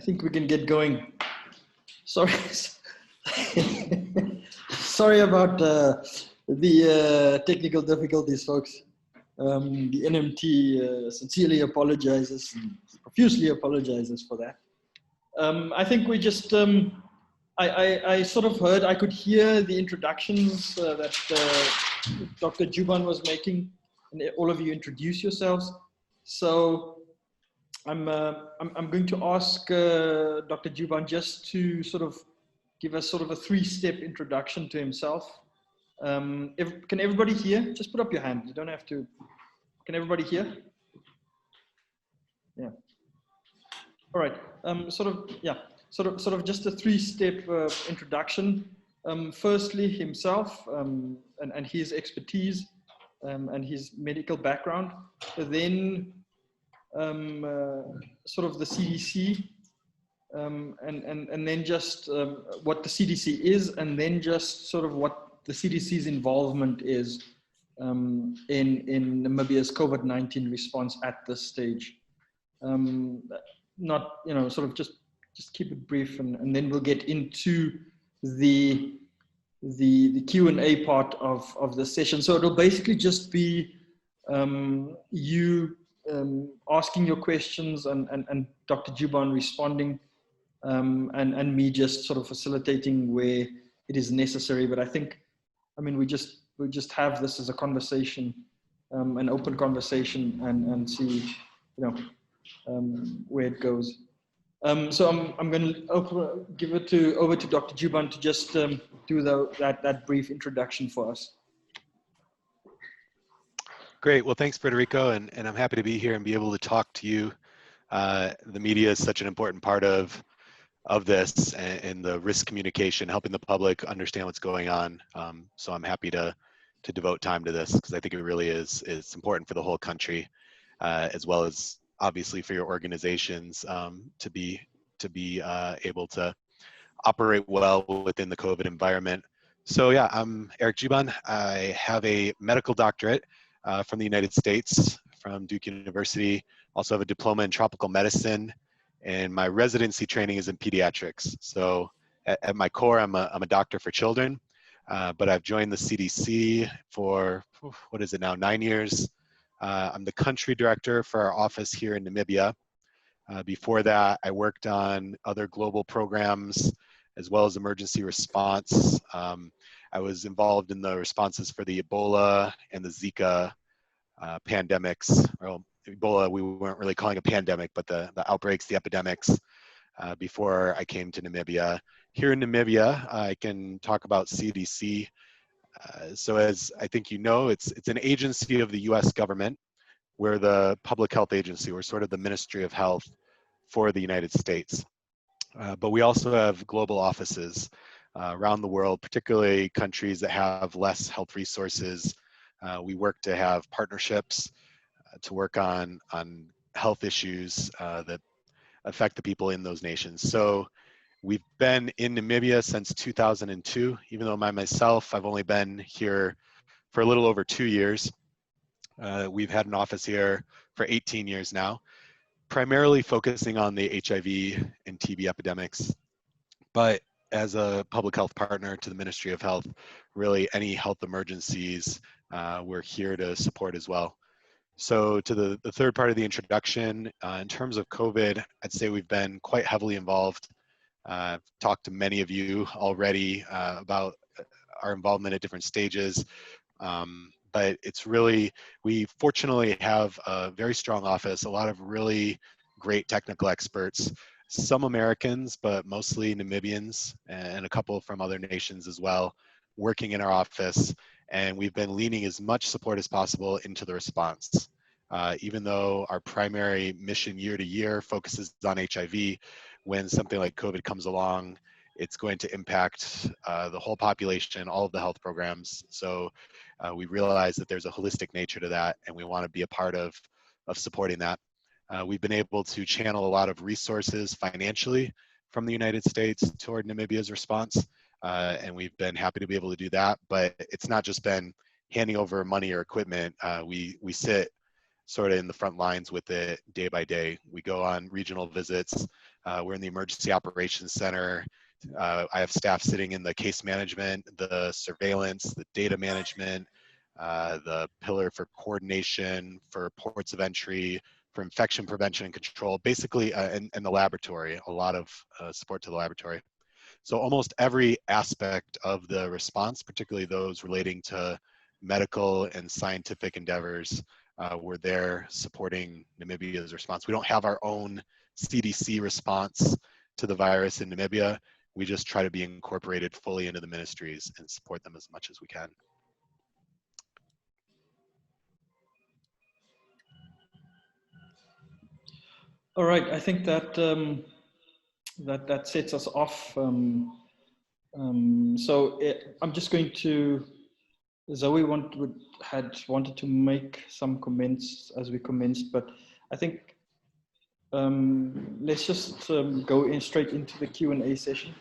think we can get going. Sorry, sorry about the technical difficulties, folks. The NMT sincerely apologizes and profusely apologizes for that. I think we just, I sort of heard, I could hear the introductions that Dr. Dziuban was making, and all of you introduce yourselves. So I'm going to ask Dr. Dziuban just to sort of give us sort of a three-step introduction to himself. Can everybody hear? Just put up your hand. You don't have to. Can everybody hear? Yeah. All right. Sort of just a three-step introduction. Firstly, himself and his expertise and his medical background. Then sort of the CDC, and then just what the CDC is, and then just sort of what the CDC's involvement is in Namibia's COVID-19 response at this stage. Not, sort of just keep it brief, and then we'll get into the Q&A part of the session. So it'll basically just be you asking your questions and Dr. Dziuban responding, and me just sort of facilitating where it is necessary. But I think, we just have this as a conversation, an open conversation, and see, where it goes. So I'm going to give it over to Dr. Dziuban to just do that brief introduction for us. Great. Well, thanks, Federico, and I'm happy to be here and be able to talk to you. The media is such an important part of this and the risk communication, helping the public understand what's going on. So I'm happy to devote time to this, because I think it really is important for the whole country, as well as obviously for your organizations to be able to operate well within the COVID environment. So yeah, I'm Eric Dziuban. I have a medical doctorate from the United States, from Duke University. Also have a diploma in tropical medicine, and my residency training is in pediatrics. So at my core, I'm a doctor for children, but I've joined the CDC for, what is it now, 9 years. I'm the country director for our office here in Namibia. Before that, I worked on other global programs as well as emergency response. I was involved in the responses for the Ebola and the Zika pandemics. Well, Ebola, we weren't really calling a pandemic, but the outbreaks, the epidemics, before I came to Namibia. Here in Namibia, I can talk about CDC. So as I think you know, it's an agency of the US government. We're the public health agency. We're sort of the Ministry of Health for the United States. But we also have global offices around the world, particularly countries that have less health resources. We work to have partnerships to work on health issues that affect the people in those nations. So we've been in Namibia since 2002, even though myself, I've only been here for a little over 2 years. We've had an office here for 18 years now, primarily focusing on the HIV and TB epidemics. But as a public health partner to the Ministry of Health, really any health emergencies, we're here to support as well. So to the third part of the introduction, in terms of COVID, I'd say we've been quite heavily involved. I've talked to many of you already about our involvement at different stages. But it's really, we fortunately have a very strong office, a lot of really great technical experts, some Americans, but mostly Namibians, and a couple from other nations as well, working in our office. And we've been leaning as much support as possible into the response. Even though our primary mission year to year focuses on HIV, when something like COVID comes along, it's going to impact the whole population, all of the health programs. So we realize that there's a holistic nature to that, and we want to be a part of supporting that. We've been able to channel a lot of resources financially from the United States toward Namibia's response, and we've been happy to be able to do that. But it's not just been handing over money or equipment. We sit sort of in the front lines with it day by day. We go on regional visits. We're in the emergency operations center. I have staff sitting in the case management, the surveillance, the data management, the pillar for coordination, for ports of entry, for infection prevention and control, basically, and the laboratory, a lot of support to the laboratory. So almost every aspect of the response, particularly those relating to medical and scientific endeavors, we're there supporting Namibia's response. We don't have our own CDC response to the virus in Namibia. We just try to be incorporated fully into the ministries and support them as much as we can. All right, I think that that sets us off. I'm just going to. Zoe had wanted to make some comments as we commenced, but I think let's just go straight into the Q&A session.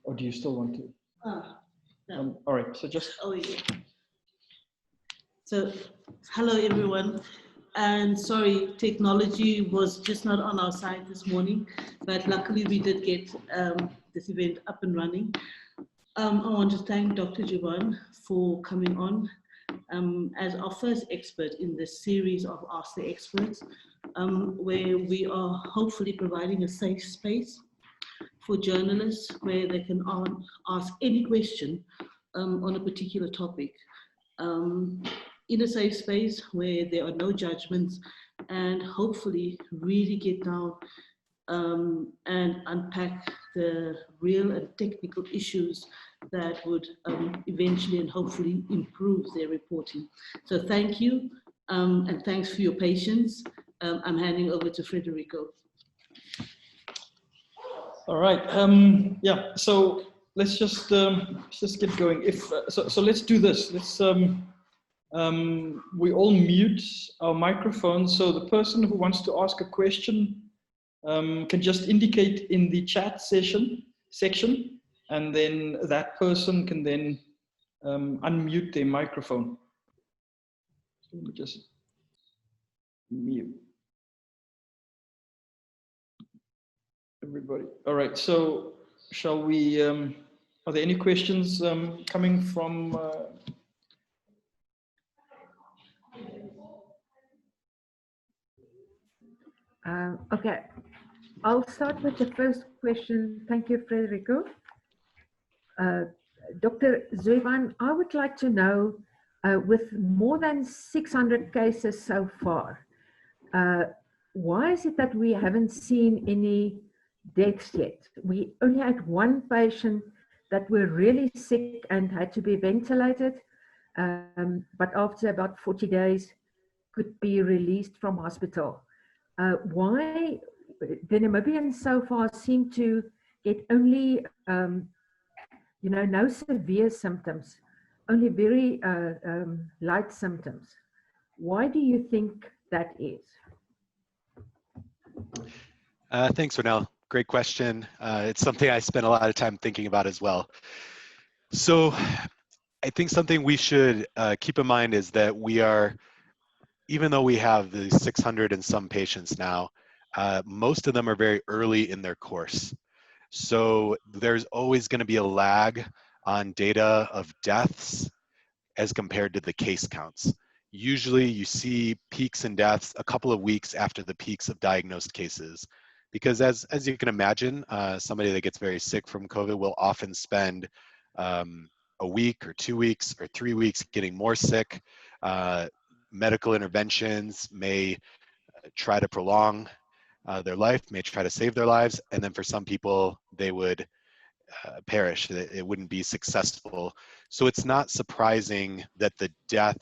Or do you still want to? No. All right, so just. Oh, yeah. So, hello everyone. And sorry, technology was just not on our side this morning, but luckily we did get this event up and running. I want to thank Dr. Dziuban for coming on as our first expert in this series of Ask the Experts, where we are hopefully providing a safe space for journalists where they can ask any question on a particular topic. In a safe space where there are no judgments, and hopefully really get down and unpack the real and technical issues that would eventually and hopefully improve their reporting. So thank you, and thanks for your patience. I'm handing over to Frederico. All right, yeah, so let's just get going. So let's do this. Let's we all mute our microphones, so the person who wants to ask a question can just indicate in the chat section, and then that person can then unmute their microphone. Let me just mute everybody. All right, so shall we, are there any questions coming from Okay, I'll start with the first question. Thank you, Frederico. Dr. Dziuban, I would like to know, with more than 600 cases so far, why is it that we haven't seen any deaths yet? We only had one patient that were really sick and had to be ventilated, but after about 40 days could be released from hospital. Why the Namibians so far seem to get only, you know, no severe symptoms, only very light symptoms. Why do you think that is? Thanks, Ronelle. Great question. It's something I spent a lot of time thinking about as well. So I think something we should keep in mind is that we are, even though we have the 600 and some patients now, most of them are very early in their course. So there's always going to be a lag on data of deaths as compared to the case counts. Usually you see peaks in deaths a couple of weeks after the peaks of diagnosed cases. Because as you can imagine, somebody that gets very sick from COVID will often spend a week or 2 weeks or 3 weeks getting more sick. Medical interventions may try to prolong their life, may try to save their lives, and then for some people, they would perish. It wouldn't be successful. So it's not surprising that the death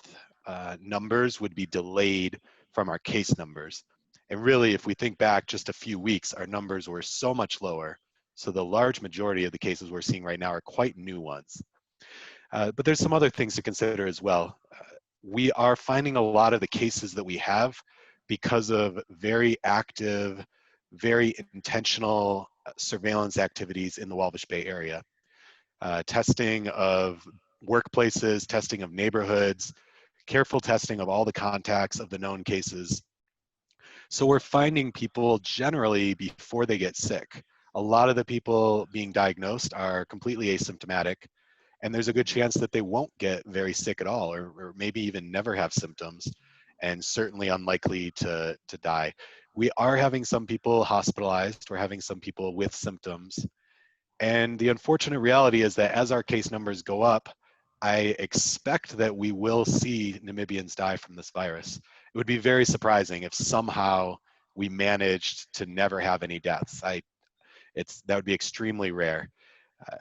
numbers would be delayed from our case numbers. And really, if we think back just a few weeks, our numbers were so much lower. So the large majority of the cases we're seeing right now are quite new ones. But there's some other things to consider as well. We are finding a lot of the cases that we have because of very active, very intentional surveillance activities in the Walvish Bay area. Testing of workplaces, testing of neighborhoods, careful testing of all the contacts of the known cases. So we're finding people generally before they get sick. A lot of the people being diagnosed are completely asymptomatic, and there's a good chance that they won't get very sick at all, or maybe even never have symptoms, and certainly unlikely to die. We are having some people hospitalized. We're having some people with symptoms. And the unfortunate reality is that as our case numbers go up, I expect that we will see Namibians die from this virus. It would be very surprising if somehow we managed to never have any deaths. That would be extremely rare.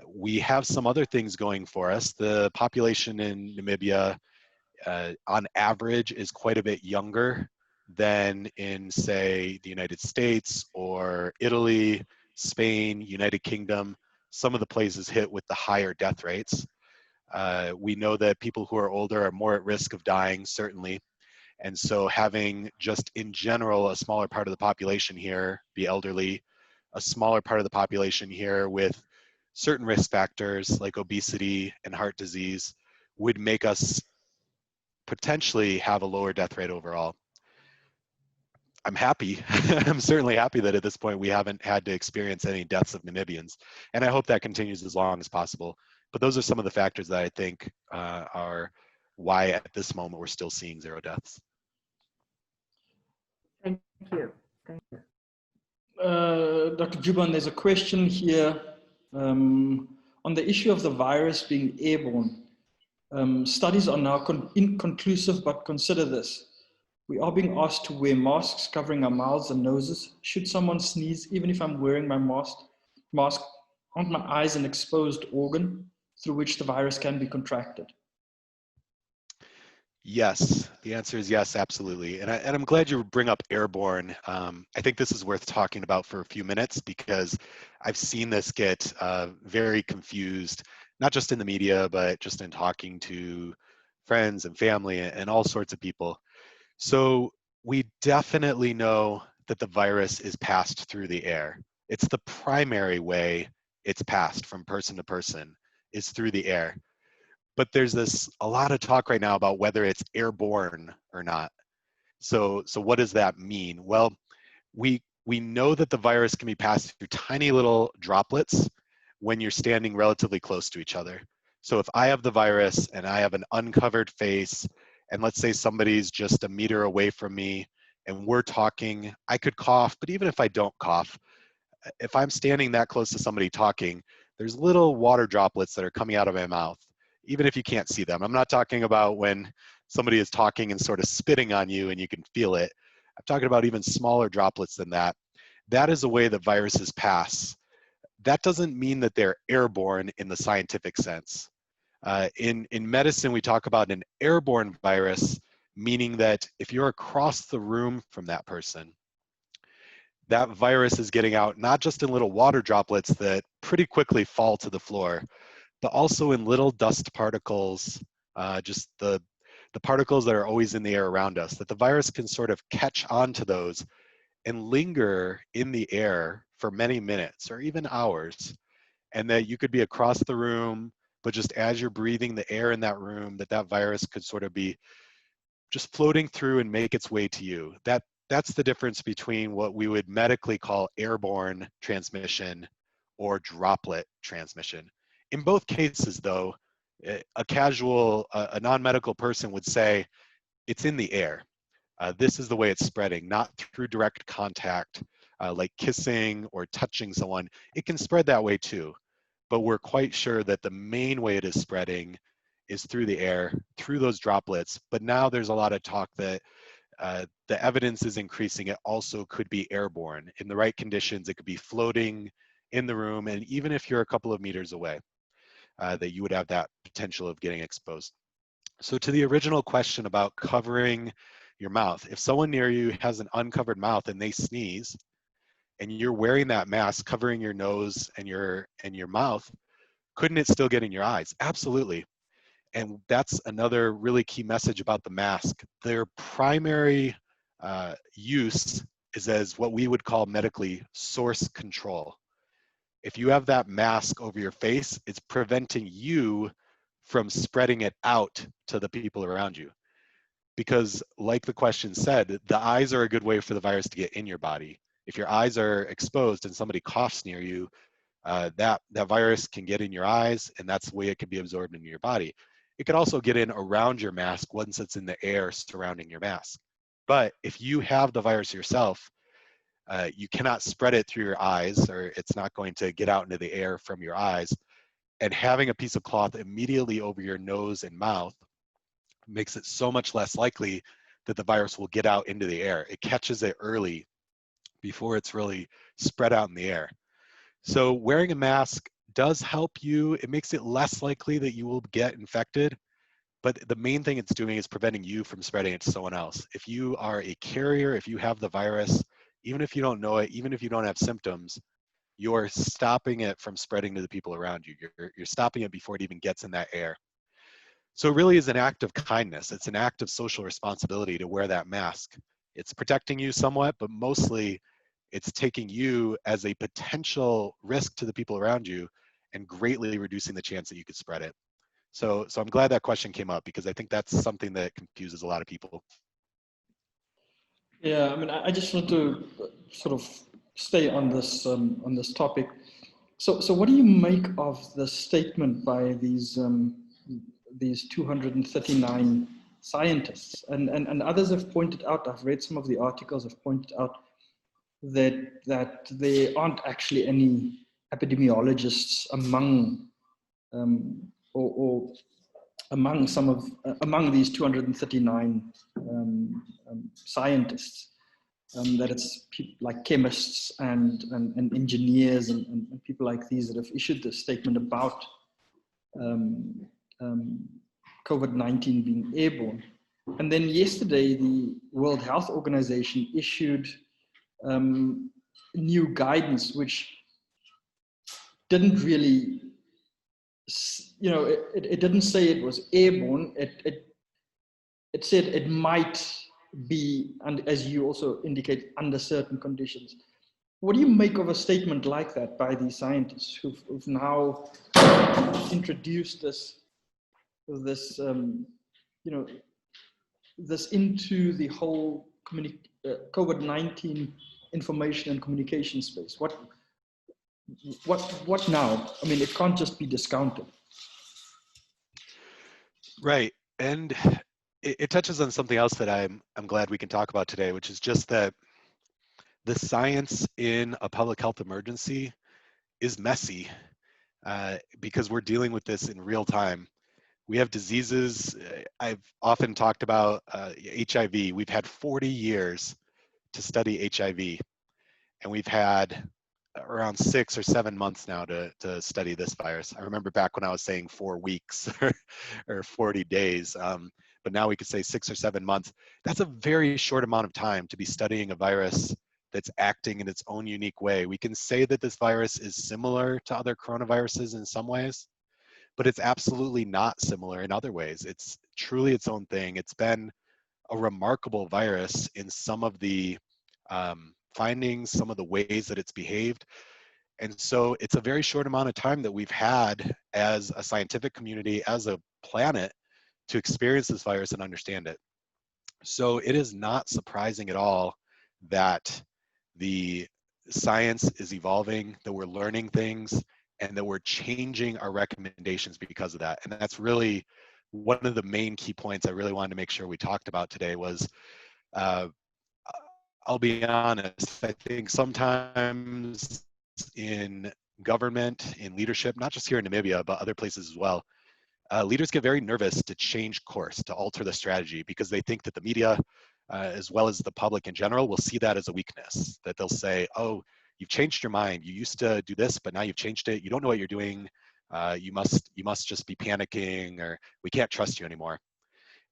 We have some other things going for us. The population in Namibia, on average, is quite a bit younger than in, say, the United States or Italy, Spain, United Kingdom, some of the places hit with the higher death rates. We know that people who are older are more at risk of dying, certainly. And so having just in general a smaller part of the population here be elderly, a smaller part of the population here with certain risk factors like obesity and heart disease would make us potentially have a lower death rate overall. I'm happy. I'm certainly happy that at this point we haven't had to experience any deaths of Namibians, and I hope that continues as long as possible. But those are some of the factors that I think are why at this moment we're still seeing 0 deaths. Thank you. Thank you. Dr. Dziuban, there's a question here on the issue of the virus being airborne. Studies are now inconclusive, but consider this. We are being asked to wear masks covering our mouths and noses. Should someone sneeze, even if I'm wearing my mask, aren't my eyes an exposed organ through which the virus can be contracted? Yes, the answer is yes, absolutely. And I'm glad you bring up airborne. I think this is worth talking about for a few minutes because I've seen this get very confused, not just in the media, but just in talking to friends and family and all sorts of people. So we definitely know that the virus is passed through the air. It's the primary way it's passed from person to person is through the air. But there's a lot of talk right now about whether it's airborne or not. So what does that mean? Well, we know that the virus can be passed through tiny little droplets when you're standing relatively close to each other. So if I have the virus and I have an uncovered face, and let's say somebody's just a meter away from me and we're talking, I could cough, but even if I don't cough, if I'm standing that close to somebody talking, there's little water droplets that are coming out of my mouth, even if you can't see them. I'm not talking about when somebody is talking and sort of spitting on you and you can feel it. I'm talking about even smaller droplets than that. That is a way that viruses pass. That doesn't mean that they're airborne in the scientific sense. In medicine, we talk about an airborne virus, meaning that if you're across the room from that person, that virus is getting out not just in little water droplets that pretty quickly fall to the floor, but also in little dust particles, just the particles that are always in the air around us, that the virus can sort of catch onto those and linger in the air for many minutes or even hours. And that you could be across the room, but just as you're breathing the air in that room, that virus could sort of be just floating through and make its way to you. That's the difference between what we would medically call airborne transmission or droplet transmission. In both cases, though, a non-medical person would say it's in the air. This is the way it's spreading, not through direct contact, like kissing or touching someone. It can spread that way too, but we're quite sure that the main way it is spreading is through the air, through those droplets. But now there's a lot of talk that the evidence is increasing. It also could be airborne. In the right conditions, it could be floating in the room, and even if you're a couple of meters away, that you would have that potential of getting exposed. So to the original question about covering your mouth, if someone near you has an uncovered mouth and they sneeze, and you're wearing that mask covering your nose and your mouth, couldn't it still get in your eyes? Absolutely. And that's another really key message about the mask. Their primary use is as what we would call medically source control. If you have that mask over your face, it's preventing you from spreading it out to the people around you. because like the question said, the eyes are a good way for the virus to get in your body. If your eyes are exposed and somebody coughs near you, that virus can get in your eyes, and that's the way it can be absorbed into your body. It could also get in around your mask once it's in the air surrounding your mask. But if you have the virus yourself, you cannot spread it through your eyes, or it's not going to get out into the air from your eyes. And having a piece of cloth immediately over your nose and mouth makes it so much less likely that the virus will get out into the air. It catches it early before it's really spread out in the air. So wearing a mask does help you. It makes it less likely that you will get infected, but the main thing it's doing is preventing you from spreading it to someone else. If you are a carrier, if you have the virus, even if you don't know it, even if you don't have symptoms, you're stopping it from spreading to the people around you. You're stopping it before it even gets in that air. So it really is an act of kindness. It's an act of social responsibility to wear that mask. It's protecting you somewhat, but mostly it's taking you as a potential risk to the people around you and greatly reducing the chance that you could spread it. So I'm glad that question came up, because I think that's something that confuses a lot of people. Yeah, I mean, I just want to sort of stay on this topic. So what do you make of the statement by these 239 scientists, and others have pointed out, I've read some of the articles, have pointed out that there aren't actually any epidemiologists among or among these 239 scientists, that it's people like chemists and engineers and people like these that have issued this statement about COVID-19 being airborne. And then yesterday, the World Health Organization issued new guidance, which didn't really, it didn't say it was airborne. It said it might be, and as you also indicate, under certain conditions. What do you make of a statement like that by these scientists who've now introduced this into the whole COVID-19 information and communication space? What now? I mean, it can't just be discounted. Right, and it touches on something else that I'm glad we can talk about today, which is just that the science in a public health emergency is messy, because we're dealing with this in real time. We have diseases. I've often talked about HIV. We've had 40 years to study HIV, and we've had around 6 or 7 months now to study this virus. I remember back when I was saying 4 weeks or 40 days, but now we could say 6 or 7 months. That's a very short amount of time to be studying a virus that's acting in its own unique way. We can say that this virus is similar to other coronaviruses in some ways, but it's absolutely not similar in other ways. It's truly its own thing. It's been a remarkable virus in some of the findings, some of the ways that it's behaved. And so it's a very short amount of time that we've had as a scientific community, as a planet, to experience this virus and understand it. So it is not surprising at all that the science is evolving, that we're learning things, and that we're changing our recommendations because of that. And that's really one of the main key points I really wanted to make sure we talked about today was, I'll be honest, I think sometimes in government, in leadership, not just here in Namibia, but other places as well, leaders get very nervous to change course, to alter the strategy, because they think that the media, as well as the public in general, will see that as a weakness, that they'll say, oh, you've changed your mind. You used to do this, but now you've changed it. You don't know what you're doing. You must just be panicking, or we can't trust you anymore.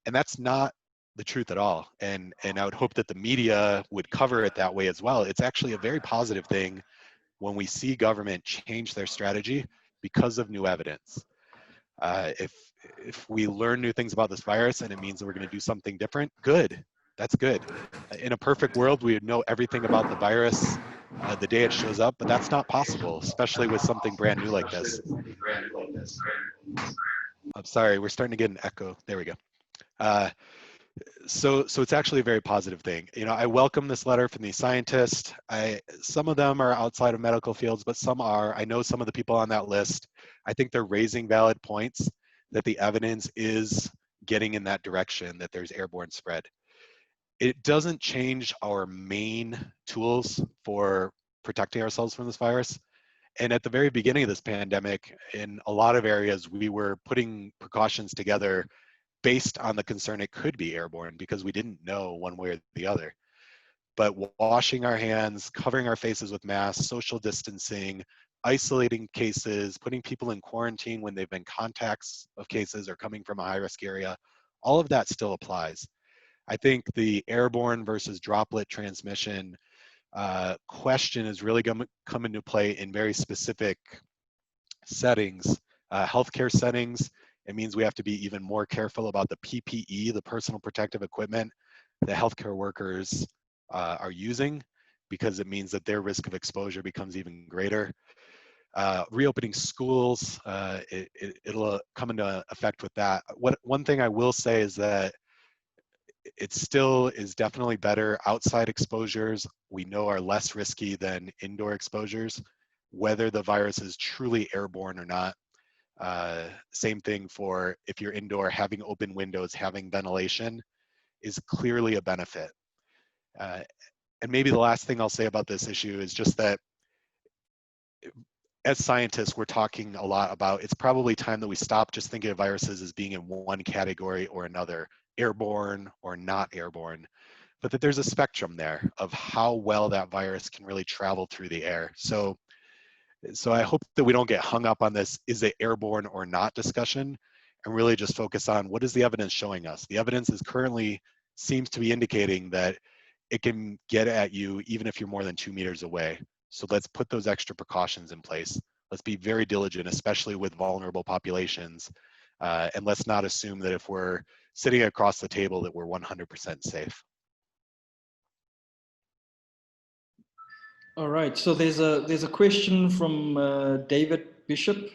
And that's not the truth at all. And I would hope that the media would cover it that way as well. It's actually a very positive thing when we see government change their strategy because of new evidence. If we learn new things about this virus and it means that we're going to do something different, good. That's good. In a perfect world, we would know everything about the virus the day it shows up, but that's not possible, especially with something brand new like this. I'm sorry, we're starting to get an echo. There we go. So it's actually a very positive thing. You know, I welcome this letter from these scientists. Some of them are outside of medical fields, but some are. I know some of the people on that list. I think they're raising valid points that the evidence is getting in that direction, that there's airborne spread. It doesn't change our main tools for protecting ourselves from this virus. And at the very beginning of this pandemic, in a lot of areas, we were putting precautions together based on the concern it could be airborne because we didn't know one way or the other. But washing our hands, covering our faces with masks, social distancing, isolating cases, putting people in quarantine when they've been contacts of cases or coming from a high-risk area, all of that still applies. I think the airborne versus droplet transmission question is really going to come into play in very specific settings, healthcare settings. It means we have to be even more careful about the PPE, the personal protective equipment that healthcare workers are using, because it means that their risk of exposure becomes even greater. Reopening schools, it'll come into effect with that. One thing I will say is that it still is definitely better. Outside exposures, we know, are less risky than indoor exposures, whether the virus is truly airborne or not. Same thing for if you're indoor, having open windows, having ventilation is clearly a benefit. And maybe the last thing I'll say about this issue is just that as scientists, we're talking a lot about, it's probably time that we stop just thinking of viruses as being in one category or another, airborne or not airborne, but that there's a spectrum there of how well that virus can really travel through the air. So I hope that we don't get hung up on this, is it airborne or not discussion, and really just focus on what is the evidence showing us. The evidence is currently seems to be indicating that it can get at you even if you're more than 2 meters away. So let's put those extra precautions in place. Let's be very diligent, especially with vulnerable populations. And let's not assume that if we're sitting across the table that we're 100% safe. All right, so there's a question from David Bishop.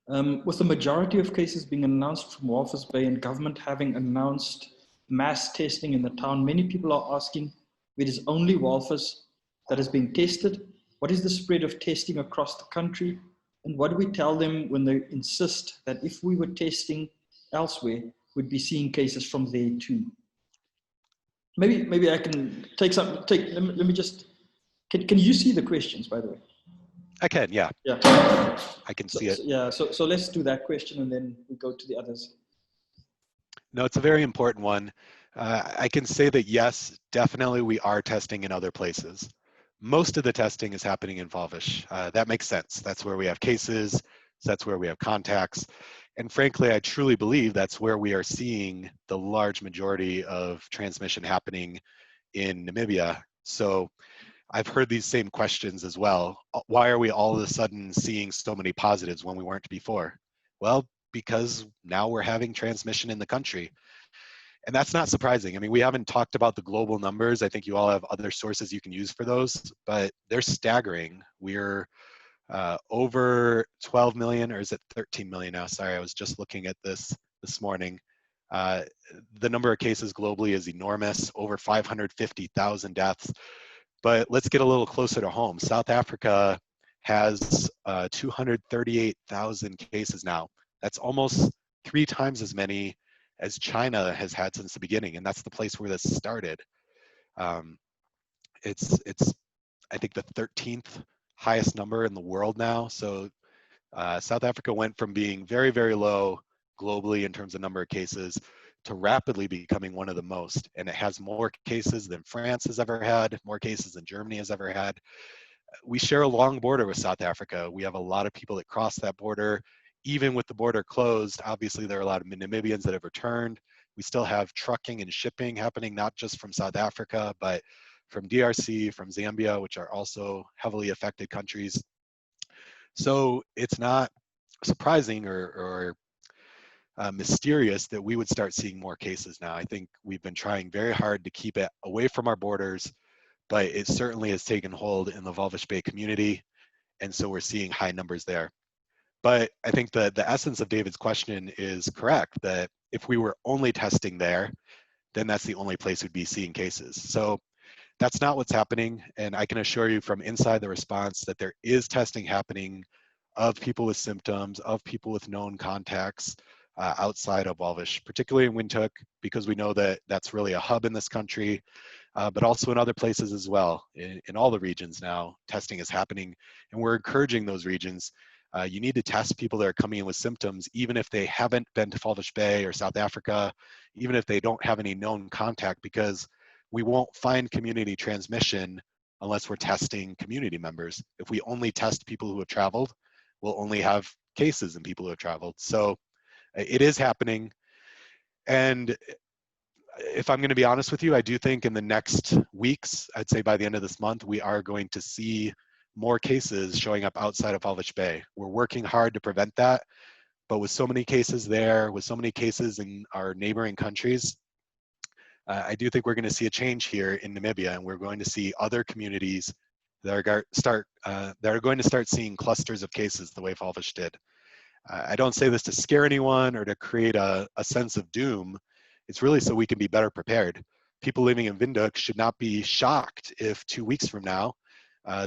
With the majority of cases being announced from Walvis Bay and government having announced mass testing in the town, many people are asking, it is only Walvis that is being tested. What is the spread of testing across the country? And what do we tell them when they insist that if we were testing elsewhere, we'd be seeing cases from there too? Maybe I can let me just, can you see the questions, by the way? I can, yeah. Yeah. I can see it. So let's do that question and then we go to the others. No, it's a very important one. I can say that yes, definitely we are testing in other places. Most of the testing is happening in Walvis. That makes sense. That's where we have cases, that's where we have contacts. And frankly, I truly believe that's where we are seeing the large majority of transmission happening in Namibia. So I've heard these same questions as well. Why are we all of a sudden seeing so many positives when we weren't before? Well, because now we're having transmission in the country. And that's not surprising. I mean, we haven't talked about the global numbers. I think you all have other sources you can use for those, but they're staggering. We're over 12 million, or is it 13 million now? Sorry, I was just looking at this morning. The number of cases globally is enormous, over 550,000 deaths. But let's get a little closer to home. South Africa has 238,000 cases now. That's almost 3 times as many as China has had since the beginning, and that's the place where this started. It's I think the 13th highest number in the world now. So South Africa went from being very, very low globally in terms of number of cases to rapidly becoming one of the most. And it has more cases than France has ever had, more cases than Germany has ever had. We share a long border with South Africa. We have a lot of people that cross that border. Even with the border closed, obviously there are a lot of Namibians that have returned. We still have trucking and shipping happening, not just from South Africa, but from DRC, from Zambia, which are also heavily affected countries. So it's not surprising or mysterious that we would start seeing more cases now. I think we've been trying very hard to keep it away from our borders, but it certainly has taken hold in the Walvis Bay community, and so we're seeing high numbers there. But I think the essence of David's question is correct, that if we were only testing there, then that's the only place we'd be seeing cases. So that's not what's happening. And I can assure you from inside the response that there is testing happening of people with symptoms, of people with known contacts outside of Walvis, particularly in Windhoek, because we know that that's really a hub in this country, but also in other places as well. In all the regions now, testing is happening, and we're encouraging those regions. You need to test people that are coming in with symptoms, even if they haven't been to Walvis Bay or South Africa, even if they don't have any known contact, because we won't find community transmission unless we're testing community members. If we only test people who have traveled, we'll only have cases in people who have traveled. So it is happening. And if I'm going to be honest with you, I do think in the next weeks, I'd say by the end of this month, we are going to see more cases showing up outside of Walvis Bay. We're working hard to prevent that, but with so many cases there, with so many cases in our neighboring countries, I do think we're going to see a change here in Namibia, and we're going to see other communities that are going to start seeing clusters of cases the way Walvis did. I don't say this to scare anyone or to create a sense of doom. It's really so we can be better prepared. People living in Windhoek should not be shocked if 2 weeks from now,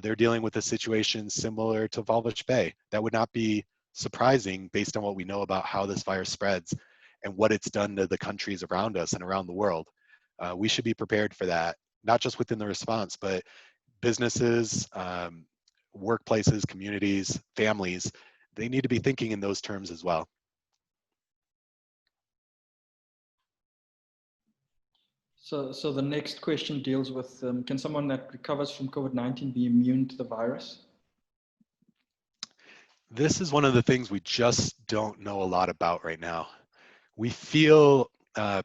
they're dealing with a situation similar to Walvis Bay. That would not be surprising based on what we know about how this virus spreads and what it's done to the countries around us and around the world. We should be prepared for that, not just within the response, but businesses, workplaces, communities, families, they need to be thinking in those terms as well. So the next question deals with, can someone that recovers from COVID-19 be immune to the virus? This is one of the things we just don't know a lot about right now. We feel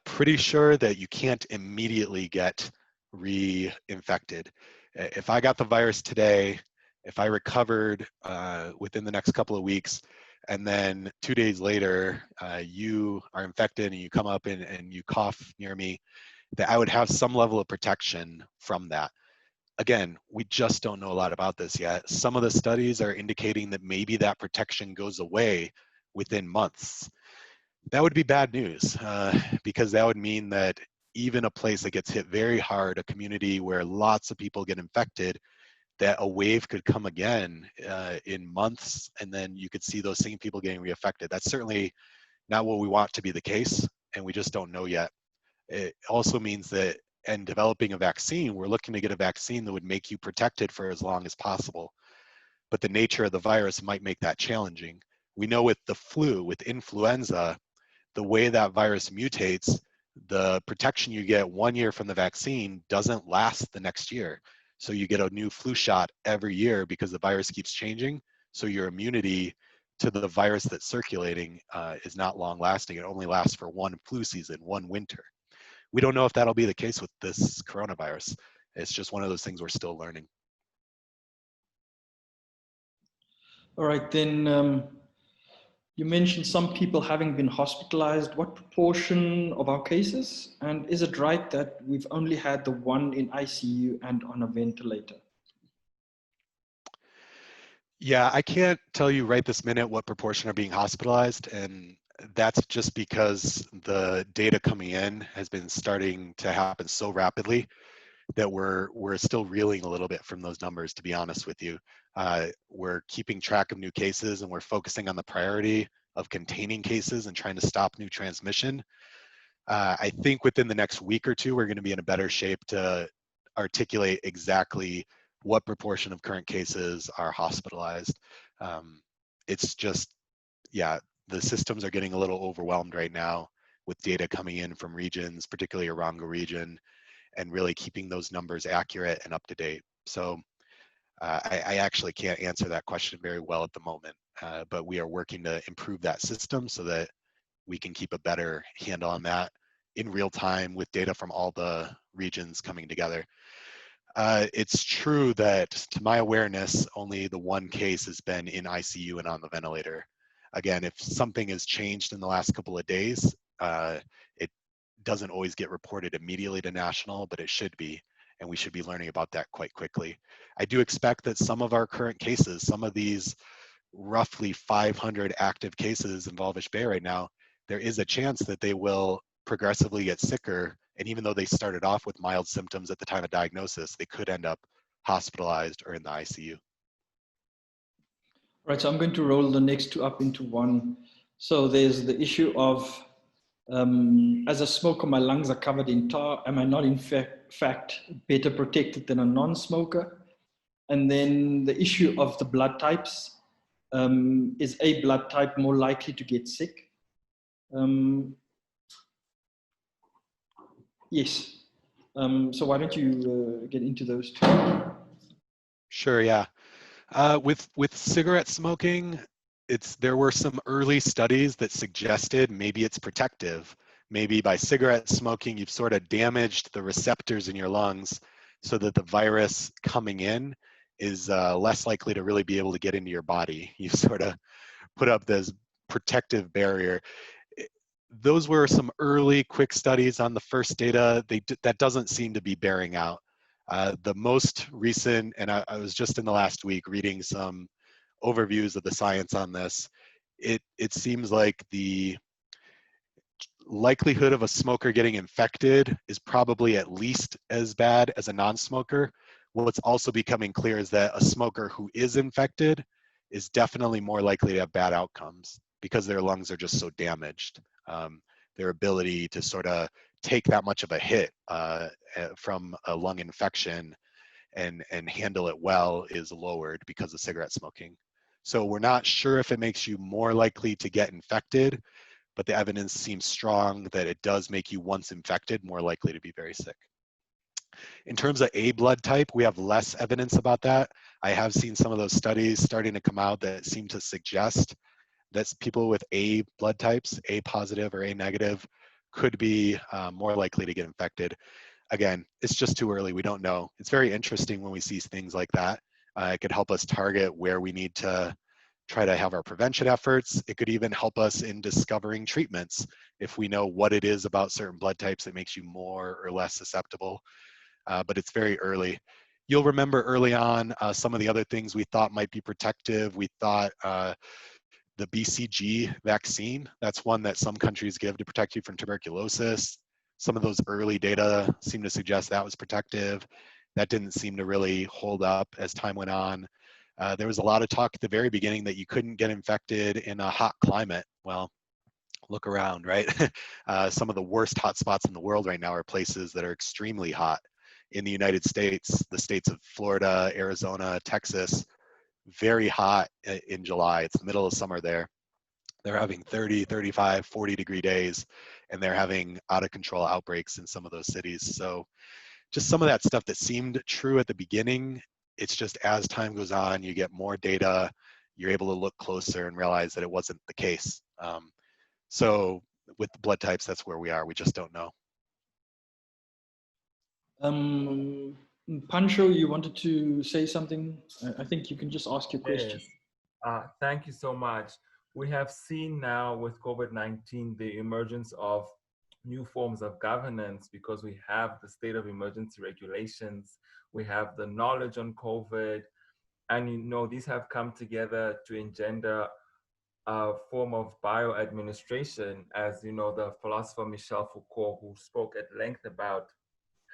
pretty sure that you can't immediately get reinfected. If I got the virus today, if I recovered within the next couple of weeks, and then 2 days later, you are infected and you come up and you cough near me, that I would have some level of protection from that. Again, we just don't know a lot about this yet. Some of the studies are indicating that maybe that protection goes away within months. That would be bad news because that would mean that even a place that gets hit very hard, a community where lots of people get infected, that a wave could come again in months, and then you could see those same people getting reinfected. That's certainly not what we want to be the case, and we just don't know yet. It also means that in developing a vaccine, we're looking to get a vaccine that would make you protected for as long as possible. But the nature of the virus might make that challenging. We know with the flu, with influenza, the way that virus mutates, the protection you get 1 year from the vaccine doesn't last the next year. So you get a new flu shot every year because the virus keeps changing. So your immunity to the virus that's circulating is not long lasting. It only lasts for one flu season, one winter. We don't know if that'll be the case with this coronavirus. It's just one of those things we're still learning. All right, then you mentioned some people having been hospitalized. What proportion of our cases? And is it right that we've only had the one in ICU and on a ventilator? Yeah, I can't tell you right this minute what proportion are being hospitalized, and that's just because the data coming in has been starting to happen so rapidly that we're still reeling a little bit from those numbers, to be honest with you. We're keeping track of new cases, and we're focusing on the priority of containing cases and trying to stop new transmission. I think within the next week or two, we're going to be in a better shape to articulate exactly what proportion of current cases are hospitalized. It's just, yeah, the systems are getting a little overwhelmed right now with data coming in from regions, particularly Orongo region, and really keeping those numbers accurate and up to date. So I actually can't answer that question very well at the moment, but we are working to improve that system so that we can keep a better handle on that in real time with data from all the regions coming together. It's true that, to my awareness, only the one case has been in ICU and on the ventilator. Again, if something has changed in the last couple of days, it doesn't always get reported immediately to national, but it should be, and we should be learning about that quite quickly. I do expect that some of our current cases, some of these roughly 500 active cases in Walvis Bay right now, there is a chance that they will progressively get sicker And even though they started off with mild symptoms at the time of diagnosis, they could end up hospitalized or in the ICU. Right, so I'm going to roll the next two up into one. So there's the issue of, as a smoker, my lungs are covered in tar. Am I not in fact better protected than a non-smoker? And then the issue of the blood types. Is a blood type more likely to get sick? Yes. So why don't you get into those two? Sure, yeah. With cigarette smoking, there were some early studies that suggested maybe it's protective. Maybe by cigarette smoking, you've sort of damaged the receptors in your lungs so that the virus coming in is less likely to really be able to get into your body. You've sort of put up this protective barrier. Those were some early quick studies on the first data. That doesn't seem to be bearing out. The most recent, and I was just in the last week reading some overviews of the science on this, it seems like the likelihood of a smoker getting infected is probably at least as bad as a non-smoker. What's also becoming clear is that a smoker who is infected is definitely more likely to have bad outcomes because their lungs are just so damaged. Their ability to sort of take that much of a hit from a lung infection and handle it well is lowered because of cigarette smoking. So we're not sure if it makes you more likely to get infected, but the evidence seems strong that it does make you, once infected, more likely to be very sick. In terms of A blood type, we have less evidence about that. I have seen some of those studies starting to come out that seem to suggest that people with A blood types, A positive or A negative, could be more likely to get infected. Again, it's just too early, we don't know. It's very interesting when we see things like that. It could help us target where we need to try to have our prevention efforts. It could even help us in discovering treatments if we know what it is about certain blood types that makes you more or less susceptible. But it's very early. You'll remember early on some of the other things we thought might be protective. We thought the BCG vaccine, that's one that some countries give to protect you from tuberculosis. Some of those early data seem to suggest that was protective. That didn't seem to really hold up as time went on. There was a lot of talk at the very beginning that you couldn't get infected in a hot climate. Well, look around, right? Some of the worst hotspots in the world right now are places that are extremely hot. In the United States, the states of Florida, Arizona, Texas, very hot in July. It's the middle of summer there. They're having 30, 35, 40-degree days, and they're having out of control outbreaks in some of those cities. So just some of that stuff that seemed true at the beginning, it's just as time goes on, you get more data, you're able to look closer and realize that it wasn't the case. So with the blood types, that's where we are. We just don't know. Pancho, you wanted to say something? I think you can just ask your question. Yes. Thank you so much. We have seen now with COVID-19 the emergence of new forms of governance because we have the state of emergency regulations, we have the knowledge on COVID, and these have come together to engender a form of bioadministration, as the philosopher Michel Foucault, who spoke at length about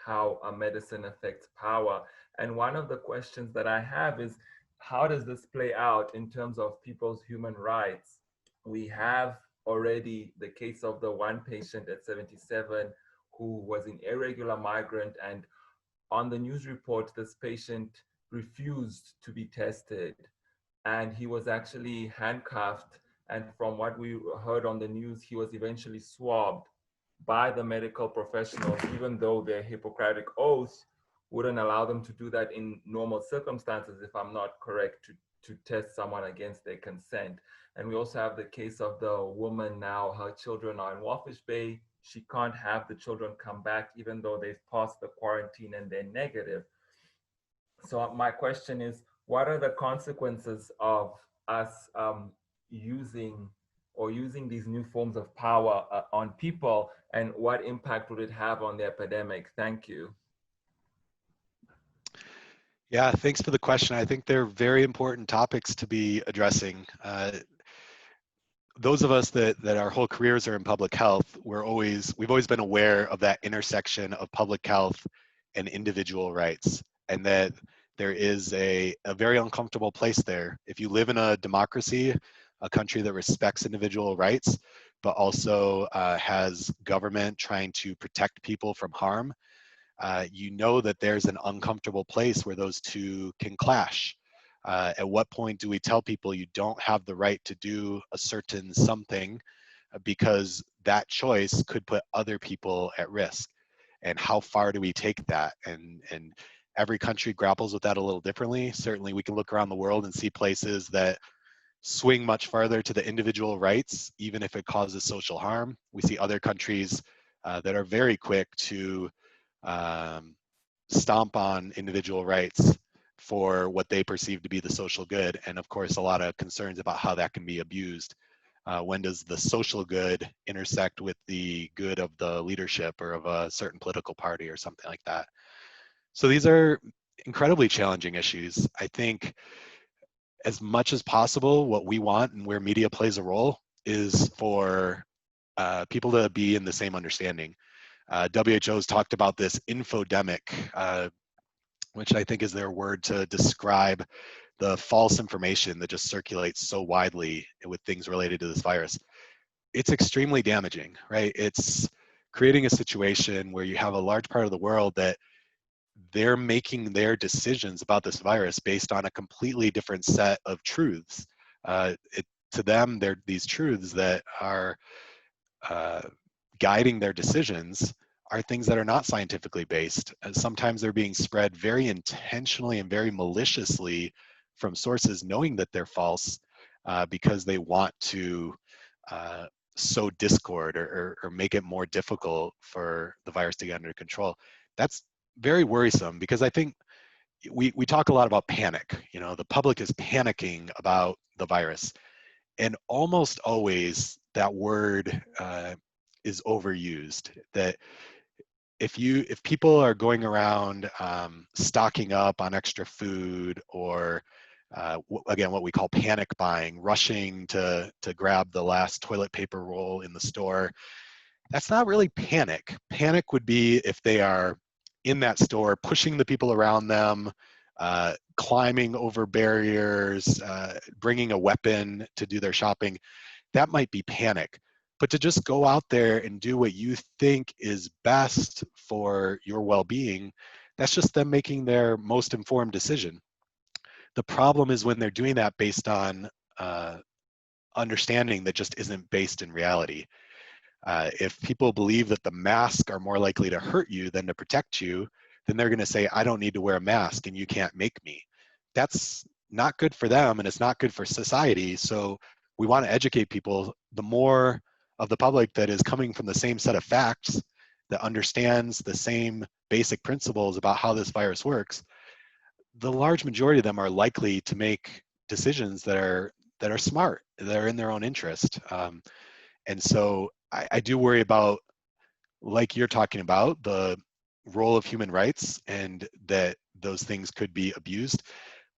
how medicine affects power. And one of the questions that I have is, how does this play out in terms of people's human rights? We have already the case of the one patient at 77 who was an irregular migrant, and on the news report, this patient refused to be tested, and he was actually handcuffed. And from what we heard on the news, he was eventually swabbed by the medical professionals, even though their Hippocratic oath wouldn't allow them to do that in normal circumstances, if I'm not correct, to test someone against their consent. And we also have the case of the woman now, her children are in Walfish Bay. She can't have the children come back, even though they've passed the quarantine and they're negative. So my question is, what are the consequences of us using these new forms of power on people, and what impact would it have on the epidemic? Thank you. Yeah, thanks for the question. I think they're very important topics to be addressing. those of us that our whole careers are in public health, we've always been aware of that intersection of public health and individual rights, and that there is a very uncomfortable place there. If you live in a democracy, a country that respects individual rights, but also has government trying to protect people from harm, you know that there's an uncomfortable place where those two can clash. At what point do we tell people you don't have the right to do a certain something because that choice could put other people at risk? And how far do we take that? And every country grapples with that a little differently. Certainly we can look around the world and see places that swing much farther to the individual rights, even if it causes social harm. We see other countries that are very quick to stomp on individual rights for what they perceive to be the social good. And of course, a lot of concerns about how that can be abused. When does the social good intersect with the good of the leadership or of a certain political party or something like that? So these are incredibly challenging issues. I think as much as possible, what we want and where media plays a role is for people to be in the same understanding. WHO has talked about this infodemic, which I think is their word to describe the false information that just circulates so widely with things related to this virus. It's extremely damaging, right? It's creating a situation where you have a large part of the world that they're making their decisions about this virus based on a completely different set of truths. To them, they're these truths that are guiding their decisions are things that are not scientifically based. And sometimes they're being spread very intentionally and very maliciously from sources knowing that they're false because they want to sow discord or make it more difficult for the virus to get under control. That's very worrisome because I think we talk a lot about panic. You know, the public is panicking about the virus. And almost always that word is overused. That if people are going around stocking up on extra food or again, what we call panic buying, rushing to grab the last toilet paper roll in the store, that's not really panic. Panic would be if they are in that store, pushing the people around them, climbing over barriers, bringing a weapon to do their shopping. That might be panic. But to just go out there and do what you think is best for your well-being, that's just them making their most informed decision. The problem is when they're doing that based on understanding that just isn't based in reality. If people believe that the masks are more likely to hurt you than to protect you, then they're going to say, I don't need to wear a mask and you can't make me. That's not good for them and it's not good for society. So we want to educate people. The more of the public that is coming from the same set of facts, that understands the same basic principles about how this virus works, the large majority of them are likely to make decisions that are smart, that are in their own interest. And so I do worry about, like you're talking about, the role of human rights and that those things could be abused.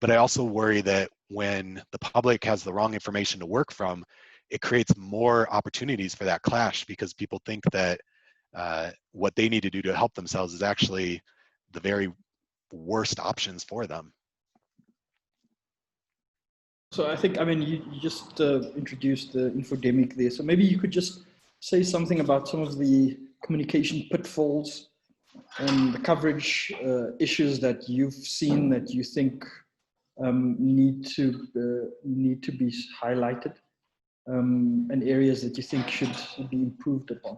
But I also worry that when the public has the wrong information to work from, it creates more opportunities for that clash because people think that what they need to do to help themselves is actually the very worst options for them. So I think, I mean, you just introduced the infodemic there. So maybe you could just say something about some of the communication pitfalls and the coverage issues that you've seen that you think need to be highlighted, and areas that you think should be improved upon.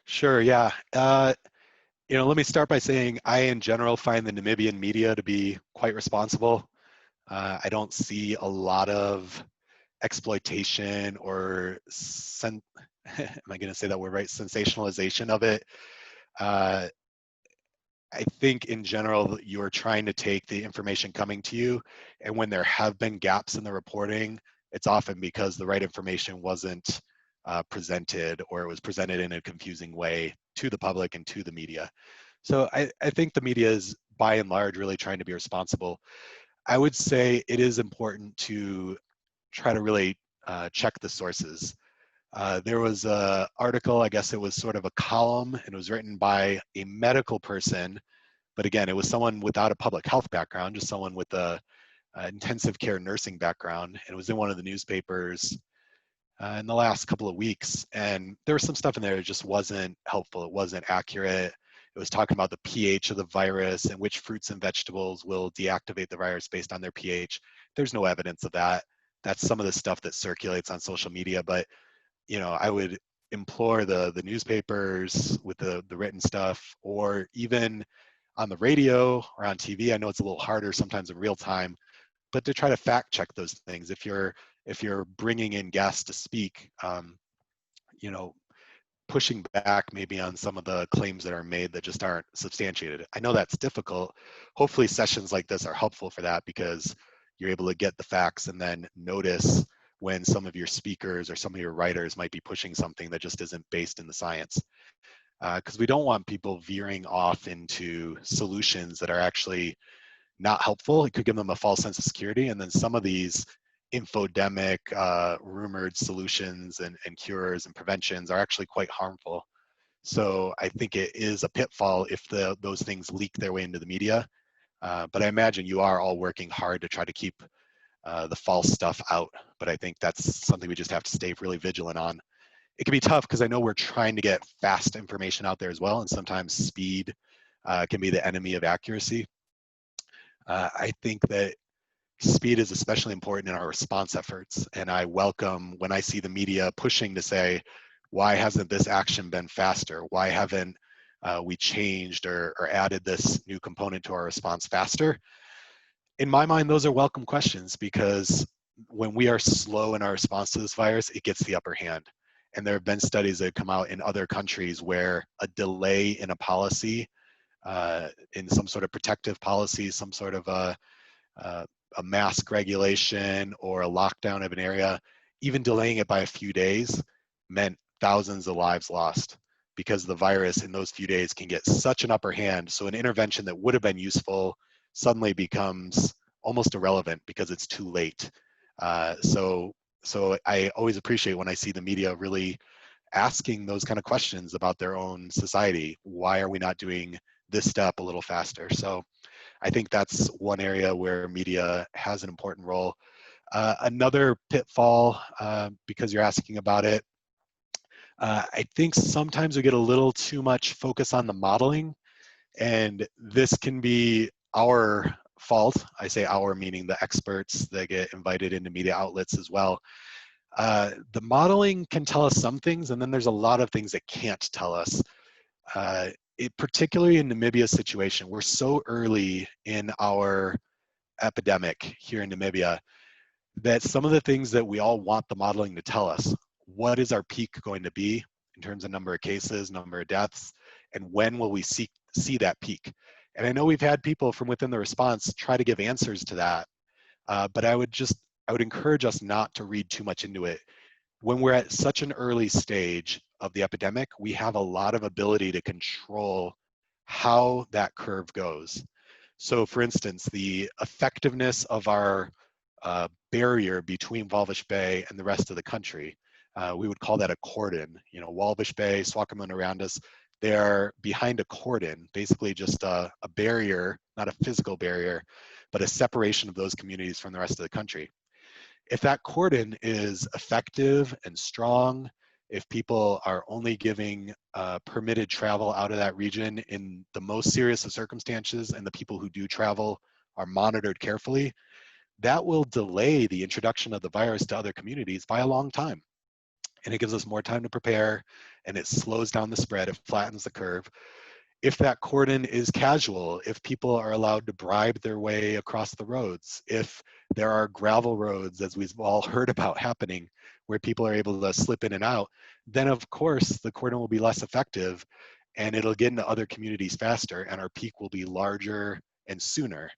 Sure, yeah. You know, let me start by saying I, in general, find the Namibian media to be quite responsible. I don't see a lot of exploitation or am I going to say that word right? Sensationalization of it. I think in general, you're trying to take the information coming to you, and when there have been gaps in the reporting, it's often because the right information wasn't presented, or it was presented in a confusing way to the public and to the media. So I think the media is, by and large, really trying to be responsible. I would say it is important to try to really check the sources. There was an article, I guess it was sort of a column, and it was written by a medical person, but again, it was someone without a public health background, just someone with a intensive care nursing background. And it was in one of the newspapers in the last couple of weeks. And there was some stuff in there that just wasn't helpful. It wasn't accurate. It was talking about the pH of the virus and which fruits and vegetables will deactivate the virus based on their pH. There's no evidence of that. That's some of the stuff that circulates on social media. But, you know, I would implore the newspapers with the written stuff, or even on the radio or on TV. I know it's a little harder sometimes in real time, but to try to fact check those things. If you're bringing in guests to speak, you know, pushing back maybe on some of the claims that are made that just aren't substantiated. I know that's difficult. Hopefully sessions like this are helpful for that, because you're able to get the facts and then notice when some of your speakers or some of your writers might be pushing something that just isn't based in the science. Because we don't want people veering off into solutions that are actually not helpful. It could give them a false sense of security. And then some of these infodemic, rumored solutions and cures and preventions are actually quite harmful. So I think it is a pitfall if those things leak their way into the media. But I imagine you are all working hard to try to keep the false stuff out. But I think that's something we just have to stay really vigilant on. It can be tough because I know we're trying to get fast information out there as well, and sometimes speed can be the enemy of accuracy. I think that speed is especially important in our response efforts, and I welcome when I see the media pushing to say, why hasn't this action been faster? Why haven't we changed or added this new component to our response faster? In my mind, those are welcome questions, because when we are slow in our response to this virus, it gets the upper hand. And there have been studies that have come out in other countries where a delay in a policy, in some sort of protective policy, some sort of a mask regulation or a lockdown of an area, even delaying it by a few days meant thousands of lives lost, because the virus in those few days can get such an upper hand. So an intervention that would have been useful suddenly becomes almost irrelevant because it's too late. So I always appreciate when I see the media really asking those kind of questions about their own society. Why are we not doing this step a little faster? So I think that's one area where media has an important role. Another pitfall, because you're asking about it, I think sometimes we get a little too much focus on the modeling, and this can be our fault. I say our, meaning the experts that get invited into media outlets as well. The modeling can tell us some things, and then there's a lot of things it can't tell us. Particularly in Namibia's situation, we're so early in our epidemic here in Namibia that some of the things that we all want the modeling to tell us, what is our peak going to be in terms of number of cases, number of deaths, and when will we see that peak? And I know we've had people from within the response try to give answers to that, but I would encourage us not to read too much into it. When we're at such an early stage of the epidemic, we have a lot of ability to control how that curve goes. So for instance, the effectiveness of our barrier between Walvis Bay and the rest of the country, we would call that a cordon. You know, Walvis Bay, Swakopmund around us, they're behind a cordon, basically just a barrier, not a physical barrier, but a separation of those communities from the rest of the country. If that cordon is effective and strong, if people are only giving permitted travel out of that region in the most serious of circumstances, and the people who do travel are monitored carefully, that will delay the introduction of the virus to other communities by a long time. And it gives us more time to prepare, and it slows down the spread, it flattens the curve. If that cordon is casual, if people are allowed to bribe their way across the roads, if there are gravel roads, as we've all heard about happening, where people are able to slip in and out, then of course the cordon will be less effective, and it'll get into other communities faster, and our peak will be larger and sooner.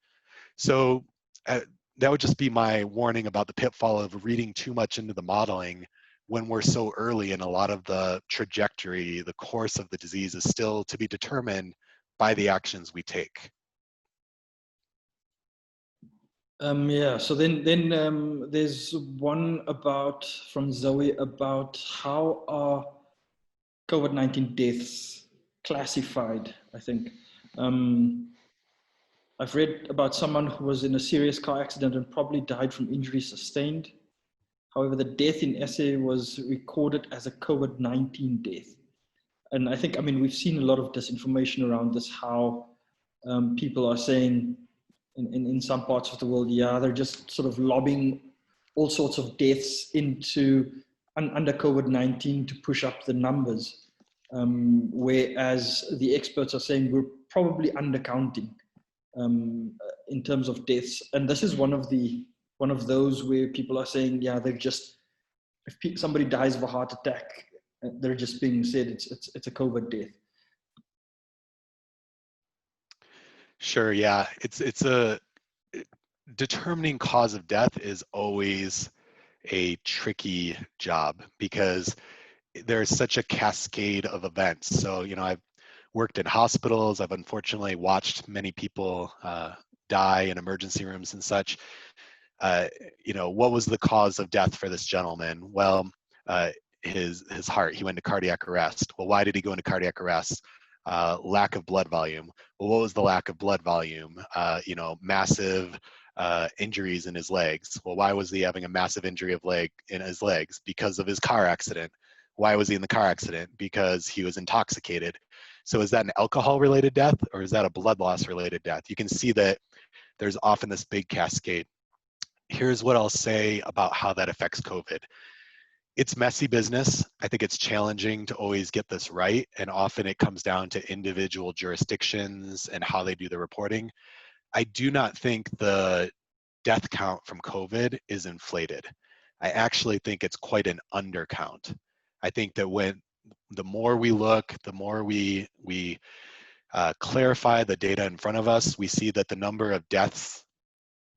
So that would just be my warning about the pitfall of reading too much into the modeling when we're so early, and a lot of the trajectory, the course of the disease is still to be determined by the actions we take. Yeah, so then there's one from Zoe about how are COVID-19 deaths classified, I think. I've read about someone who was in a serious car accident and probably died from injuries sustained. However, the death in SA was recorded as a COVID-19 death. And I think, I mean, we've seen a lot of disinformation around this, how people are saying in some parts of the world, yeah, they're just sort of lobbing all sorts of deaths into under COVID-19 to push up the numbers. Whereas the experts are saying we're probably undercounting in terms of deaths. And this is one of those where people are saying, yeah, they're just, if somebody dies of a heart attack, they're just being said it's a COVID death. Sure, yeah. It's a determining cause of death is always a tricky job because there's such a cascade of events. So, you know, I've worked in hospitals. I've unfortunately watched many people die in emergency rooms and such. You know, what was the cause of death for this gentleman? Well, his heart, he went into cardiac arrest. Well, why did he go into cardiac arrest? Lack of blood volume. Well, what was the lack of blood volume? You know, massive injuries in his legs. Well, why was he having a massive injury in his legs? Because of his car accident. Why was he in the car accident? Because he was intoxicated. So is that an alcohol related death or is that a blood loss related death? You can see that there's often this big cascade. Here's what I'll say about how that affects COVID. It's messy business. I think it's challenging to always get this right. And often it comes down to individual jurisdictions and how they do the reporting. I do not think the death count from COVID is inflated. I actually think it's quite an undercount. I think that the more we look, the more we clarify the data in front of us, we see that the number of deaths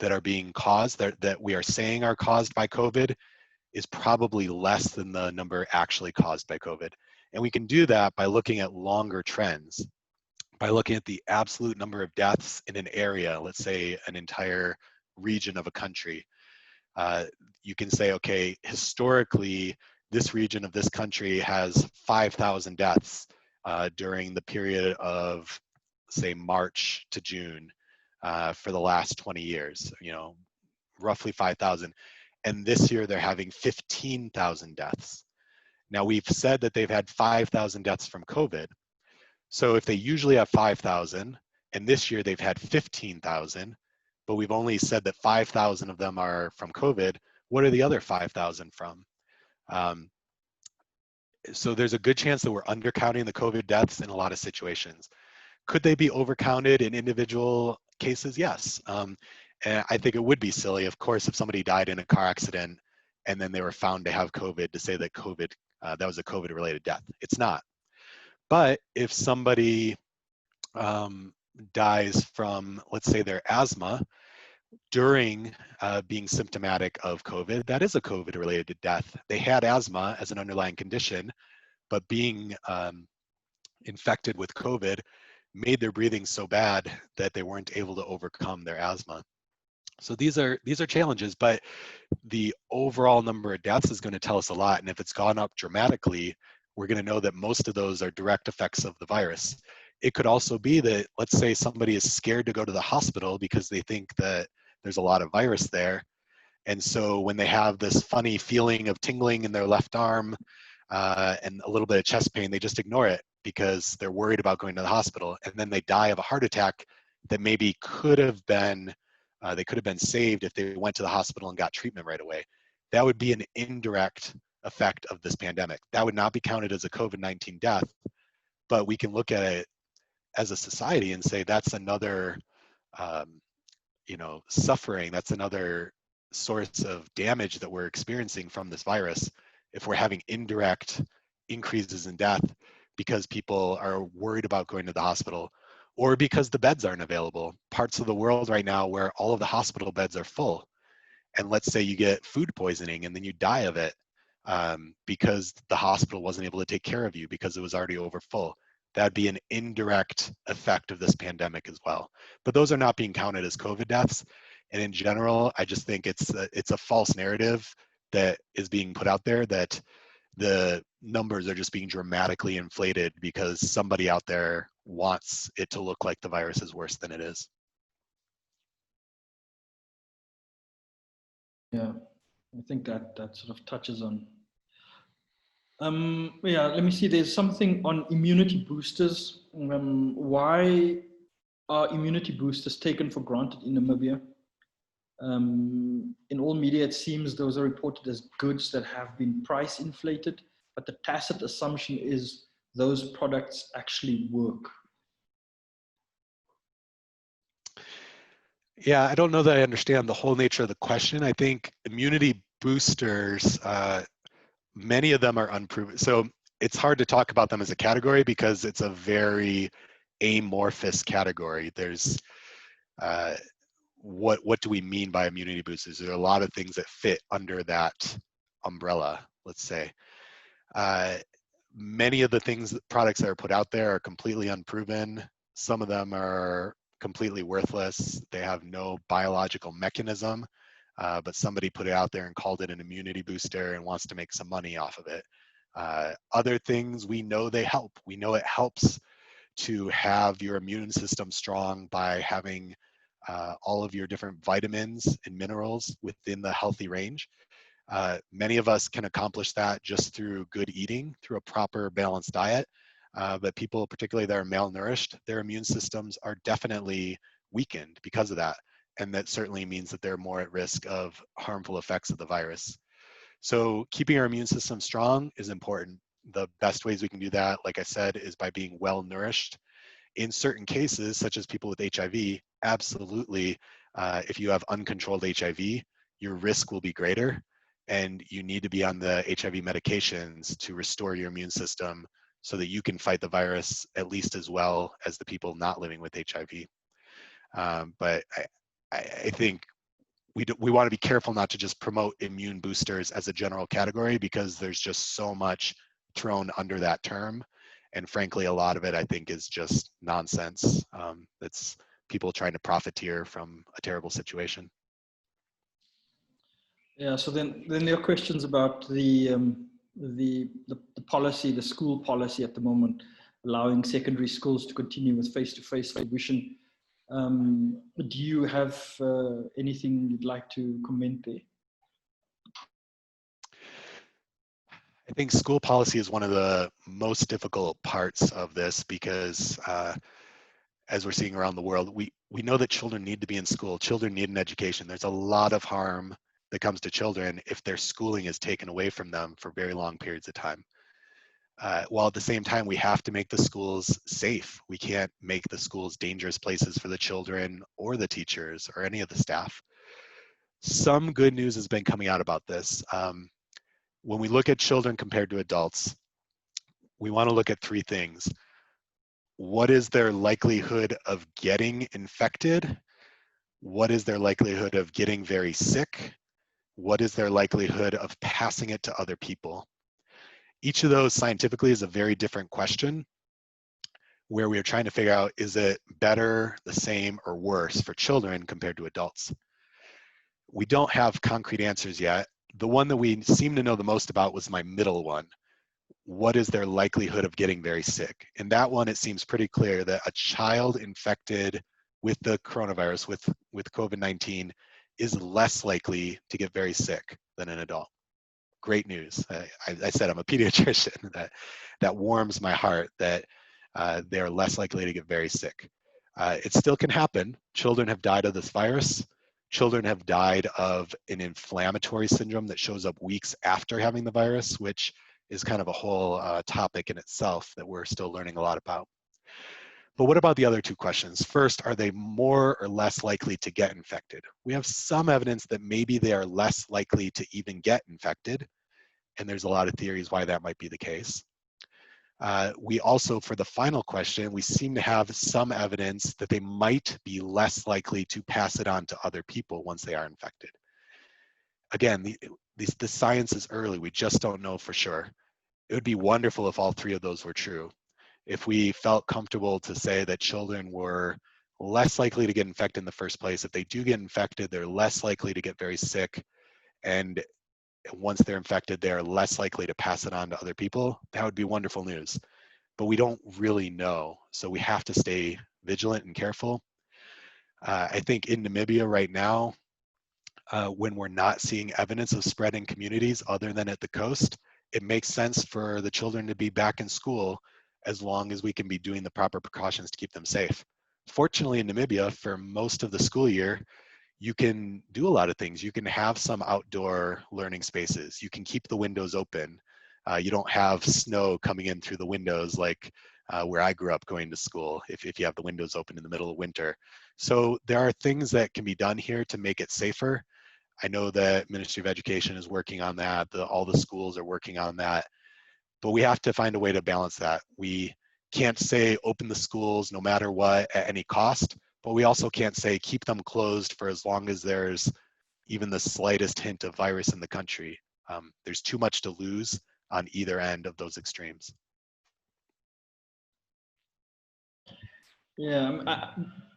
that are being caused, that we are saying are caused by COVID, is probably less than the number actually caused by COVID. And we can do that by looking at longer trends, by looking at the absolute number of deaths in an area, let's say an entire region of a country. You can say, okay, historically, this region of this country has 5,000 deaths during the period of, say, March to June for the last 20 years, you know, roughly 5,000. And this year they're having 15,000 deaths. Now we've said that they've had 5,000 deaths from COVID. So if they usually have 5,000 and this year they've had 15,000, but we've only said that 5,000 of them are from COVID, what are the other 5,000 from? So there's a good chance that we're undercounting the COVID deaths in a lot of situations. Could they be overcounted in individual cases? Yes. And I think it would be silly, of course, if somebody died in a car accident and then they were found to have COVID, to say that that was a COVID-related death. It's not. But if somebody dies from, let's say, their asthma during being symptomatic of COVID, that is a COVID-related death. They had asthma as an underlying condition, but being infected with COVID made their breathing so bad that they weren't able to overcome their asthma. So these are challenges, but the overall number of deaths is going to tell us a lot. And if it's gone up dramatically, we're going to know that most of those are direct effects of the virus. It could also be that, let's say somebody is scared to go to the hospital because they think that there's a lot of virus there. And so when they have this funny feeling of tingling in their left arm and a little bit of chest pain, they just ignore it because they're worried about going to the hospital. And then they die of a heart attack that maybe could have been they could have been saved if they went to the hospital and got treatment right away. That would be an indirect effect of this pandemic. That would not be counted as a COVID-19 death, but we can look at it as a society and say that's another, suffering. That's another source of damage that we're experiencing from this virus. If we're having indirect increases in death because people are worried about going to the hospital, or because the beds aren't available. Parts of the world right now where all of the hospital beds are full. And let's say you get food poisoning and then you die of it because the hospital wasn't able to take care of you because it was already over full. That'd be an indirect effect of this pandemic as well. But those are not being counted as COVID deaths. And in general, I just think it's a false narrative that is being put out there that the numbers are just being dramatically inflated because somebody out there wants it to look like the virus is worse than it is. Yeah, I think that sort of touches on. Yeah, let me see. There's something on immunity boosters. Why are immunity boosters taken for granted in Namibia? In all media, it seems those are reported as goods that have been price inflated, but the tacit assumption is those products actually work. Yeah, I don't know that I understand the whole nature of the question. I think immunity boosters, many of them are unproven. So it's hard to talk about them as a category because it's a very amorphous category. There's what do we mean by immunity boosters? There are a lot of things that fit under that umbrella, let's say. Many of the products that are put out there are completely unproven. Some of them are completely worthless. They have no biological mechanism, but somebody put it out there and called it an immunity booster and wants to make some money off of it. Other things, we know they help. We know it helps to have your immune system strong by having all of your different vitamins and minerals within the healthy range. Many of us can accomplish that just through good eating, through a proper balanced diet. But people, particularly that are malnourished, their immune systems are definitely weakened because of that. And that certainly means that they're more at risk of harmful effects of the virus. So keeping our immune system strong is important. The best ways we can do that, like I said, is by being well nourished. In certain cases, such as people with HIV, absolutely, if you have uncontrolled HIV, your risk will be greater, and you need to be on the HIV medications to restore your immune system so that you can fight the virus at least as well as the people not living with HIV. But I think we want to be careful not to just promote immune boosters as a general category because there's just so much thrown under that term. And frankly, a lot of it, I think, is just nonsense. It's people trying to profiteer from a terrible situation. Yeah, so then there are questions about the policy, the school policy at the moment, allowing secondary schools to continue with face-to-face tuition. Do you have anything you'd like to comment there? I think school policy is one of the most difficult parts of this because as we're seeing around the world, we know that children need to be in school. Children need an education. There's a lot of harm that comes to children if their schooling is taken away from them for very long periods of time. While at the same time, we have to make the schools safe. We can't make the schools dangerous places for the children or the teachers or any of the staff. Some good news has been coming out about this. When we look at children compared to adults, we want to look at three things. What is their likelihood of getting infected? What is their likelihood of getting very sick? What is their likelihood of passing it to other people? Each of those scientifically is a very different question where we are trying to figure out, is it better, the same, or worse for children compared to adults? We don't have concrete answers yet. The one that we seem to know the most about was my middle one. What is their likelihood of getting very sick? In that one, it seems pretty clear that a child infected with the coronavirus, with COVID-19, is less likely to get very sick than an adult. Great news. I said I'm a pediatrician. That warms my heart that they're less likely to get very sick. It still can happen. Children have died of this virus. Children have died of an inflammatory syndrome that shows up weeks after having the virus, which is kind of a whole topic in itself that we're still learning a lot about. But what about the other two questions? First, are they more or less likely to get infected? We have some evidence that maybe they are less likely to even get infected, and there's a lot of theories why that might be the case. We also, for the final question, we seem to have some evidence that they might be less likely to pass it on to other people once they are infected. Again, the science is early. We just don't know for sure. It would be wonderful if all three of those were true. If we felt comfortable to say that children were less likely to get infected in the first place. If they do get infected, they're less likely to get very sick. And once they're infected, they're less likely to pass it on to other people. That would be wonderful news. But we don't really know. So we have to stay vigilant and careful. I think in Namibia right now, when we're not seeing evidence of spread in communities other than at the coast, it makes sense for the children to be back in school as long as we can be doing the proper precautions to keep them safe. Fortunately, in Namibia, for most of the school year, you can do a lot of things. You can have some outdoor learning spaces. You can keep the windows open. You don't have snow coming in through the windows like where I grew up going to school, if you have the windows open in the middle of winter. So there are things that can be done here to make it safer. I know that Ministry of Education is working on that. All the schools are working on that. But we have to find a way to balance that. We can't say open the schools no matter what at any cost, but we also can't say keep them closed for as long as there's even the slightest hint of virus in the country. There's too much to lose on either end of those extremes. Yeah,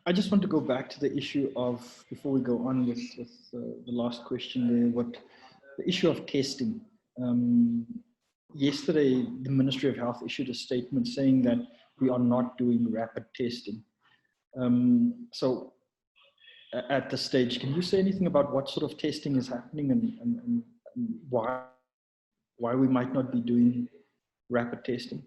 I just want to go back to the issue of, before we go on with the last question there, the issue of testing. Yesterday, the Ministry of Health issued a statement saying that we are not doing rapid testing. So at this stage, can you say anything about what sort of testing is happening and why we might not be doing rapid testing?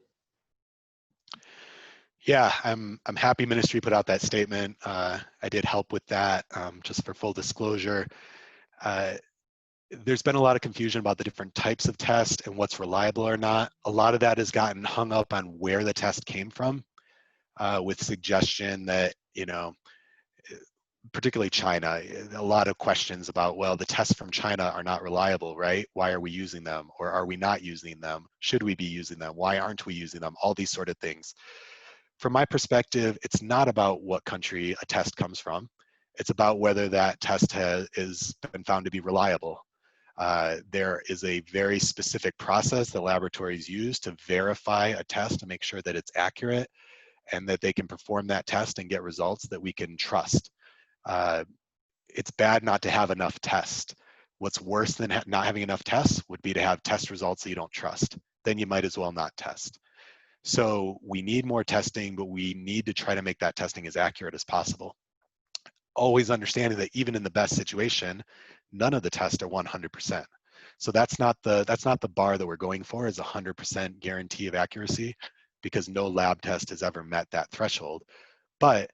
Yeah, I'm happy Ministry put out that statement. I did help with that, just for full disclosure. There's been a lot of confusion about the different types of tests and what's reliable or not. A lot of that has gotten hung up on where the test came from, with suggestion that, you know, particularly China, a lot of questions about, well, the tests from China are not reliable, right? Why are we using them? Or are we not using them? Should we be using them? Why aren't we using them? All these sort of things. From my perspective, it's not about what country a test comes from. It's about whether that test has been found to be reliable. There is a very specific process that laboratories use to verify a test to make sure that it's accurate and that they can perform that test and get results that we can trust. It's bad not to have enough tests. What's worse than not having enough tests would be to have test results that you don't trust. Then you might as well not test. So we need more testing, but we need to try to make that testing as accurate as possible. Always understanding that even in the best situation, none of the tests are 100%. So that's not the bar that we're going for, is 100% guarantee of accuracy, because no lab test has ever met that threshold. But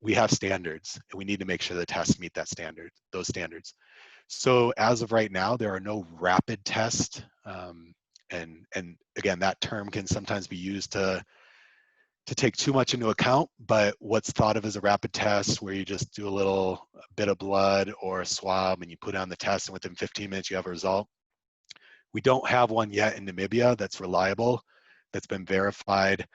we have standards, and we need to make sure the tests meet that standard, those standards. So as of right now, there are no rapid tests. And again, that term can sometimes be used to take too much into account, but what's thought of as a rapid test, where you just do a bit of blood or a swab and you put on the test and within 15 minutes you have a result. We don't have one yet in Namibia that's reliable, that's been verified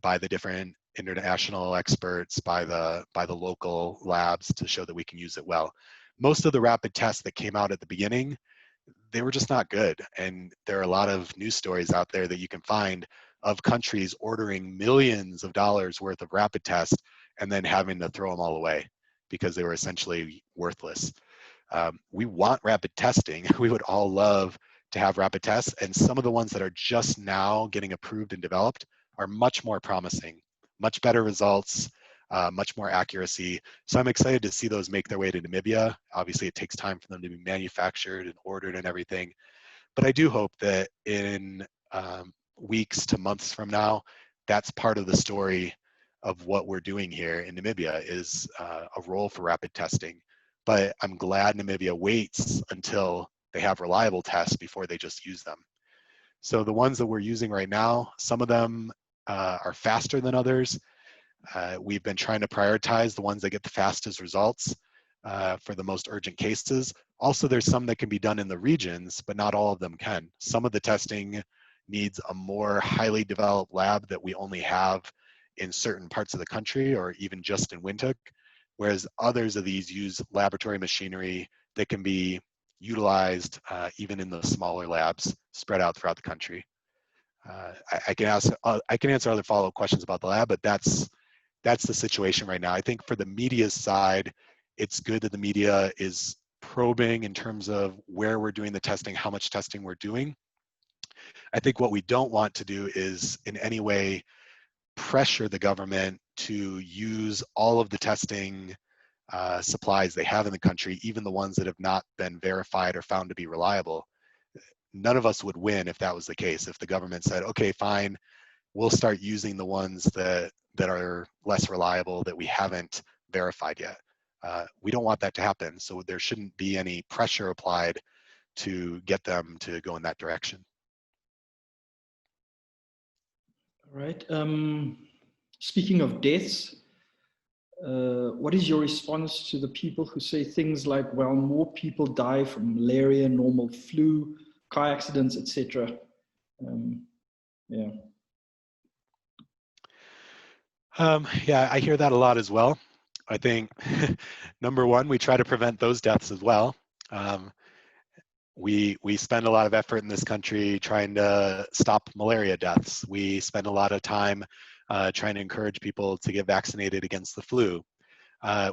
by the different international experts, by the local labs, to show that we can use it well. Most of the rapid tests that came out at the beginning, they were just not good. And there are a lot of news stories out there that you can find of countries ordering millions of dollars worth of rapid tests and then having to throw them all away because they were essentially worthless. We want rapid testing. We would all love to have rapid tests, and some of the ones that are just now getting approved and developed are much more promising, much better results, much more accuracy. So I'm excited to see those make their way to Namibia. Obviously, it takes time for them to be manufactured and ordered and everything. But I do hope that in weeks to months from now, that's part of the story of what we're doing here in Namibia, is a role for rapid testing. But I'm glad Namibia waits until they have reliable tests before they just use them. So the ones that we're using right now, some of them are faster than others. We've been trying to prioritize the ones that get the fastest results for the most urgent cases. Also, there's some that can be done in the regions, but not all of them can. Some of the testing needs a more highly developed lab that we only have in certain parts of the country, or even just in Windhoek, whereas others of these use laboratory machinery that can be utilized even in the smaller labs spread out throughout the country. I can answer other follow-up questions about the lab, but that's that's the situation right now. I think for the media's side, it's good that the media is probing in terms of where we're doing the testing, how much testing we're doing. I think what we don't want to do is in any way pressure the government to use all of the testing supplies they have in the country, even the ones that have not been verified or found to be reliable. None of us would win if that was the case. If the government said, okay, fine, we'll start using the ones that are less reliable that we haven't verified yet. We don't want that to happen. So there shouldn't be any pressure applied to get them to go in that direction. All right. Speaking of deaths, what is your response to the people who say things like, well, more people die from malaria, normal flu, car accidents, etc.? Yeah. Yeah, I hear that a lot as well. I think, number one, we try to prevent those deaths as well. We spend a lot of effort in this country trying to stop malaria deaths. We spend a lot of time trying to encourage people to get vaccinated against the flu.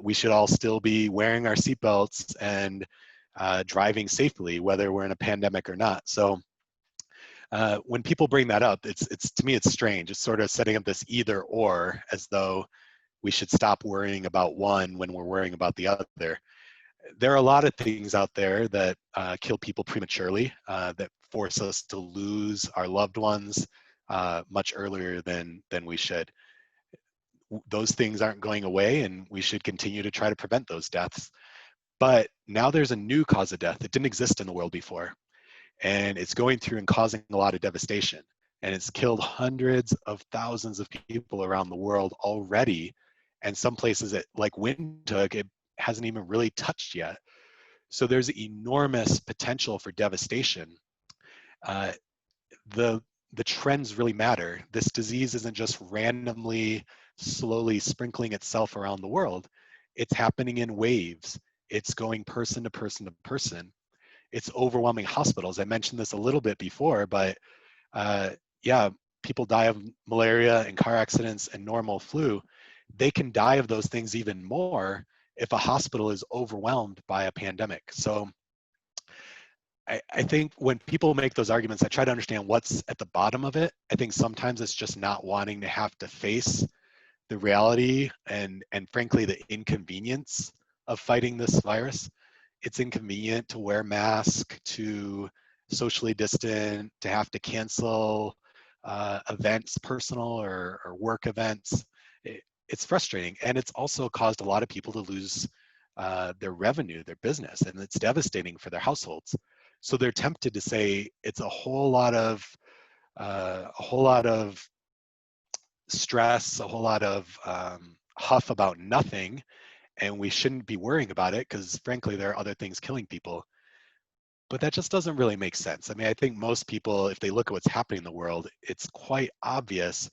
We should all still be wearing our seatbelts and driving safely, whether we're in a pandemic or not. So when people bring that up, it's to me, it's strange. It's sort of setting up this either or, as though we should stop worrying about one when we're worrying about the other. There are a lot of things out there that kill people prematurely, that force us to lose our loved ones much earlier than we should. Those things aren't going away, and we should continue to try to prevent those deaths. But now there's a new cause of death that didn't exist in the world before, and it's going through and causing a lot of devastation. And it's killed hundreds of thousands of people around the world already. And some places, like Windhoek, it hasn't even really touched yet. So there's enormous potential for devastation. The trends really matter. This disease isn't just randomly, slowly sprinkling itself around the world. It's happening in waves. It's going person to person to person. It's overwhelming hospitals. I mentioned this a little bit before, but yeah, people die of malaria and car accidents and normal flu. They can die of those things even more if a hospital is overwhelmed by a pandemic. So I think when people make those arguments, I try to understand what's at the bottom of it. I think sometimes it's just not wanting to have to face the reality and frankly, the inconvenience of fighting this virus. It's inconvenient to wear masks, to socially distant, to have to cancel events, personal or work events. It's frustrating, and it's also caused a lot of people to lose their revenue, their business, and it's devastating for their households. So they're tempted to say it's a whole lot of stress, a whole lot of huff about nothing, and we shouldn't be worrying about it because frankly there are other things killing people. But that just doesn't really make sense. I mean, I think most people, if they look at what's happening in the world, it's quite obvious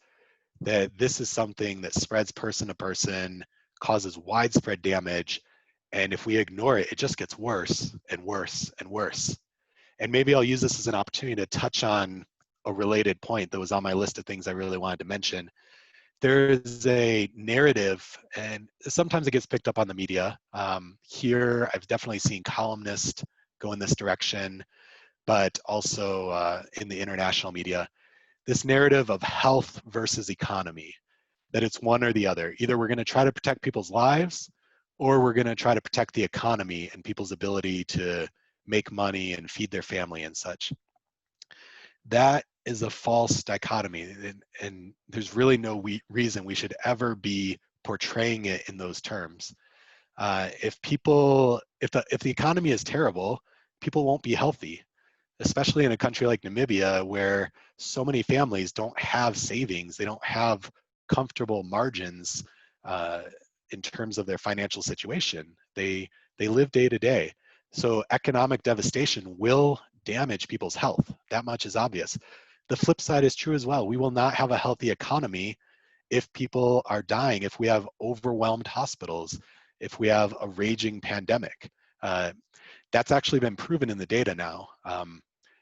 that this is something that spreads person to person, causes widespread damage, and if we ignore it, it just gets worse and worse and worse. And maybe I'll use this as an opportunity to touch on a related point that was on my list of things I really wanted to mention. There's a narrative, and sometimes it gets picked up on the media. Here, I've definitely seen columnists go in this direction, but also in the international media, this narrative of health versus economy, that it's one or the other. Either we're going to try to protect people's lives, or we're going to try to protect the economy and people's ability to make money and feed their family and such. That is a false dichotomy, and there's really no reason we should ever be portraying it in those terms. If the economy is terrible, people won't be healthy, especially in a country like Namibia, where so many families don't have savings, they don't have comfortable margins in terms of their financial situation. They live day to day. So economic devastation will damage people's health. That much is obvious. The flip side is true as well. We will not have a healthy economy if people are dying, if we have overwhelmed hospitals, if we have a raging pandemic. That's actually been proven in the data now.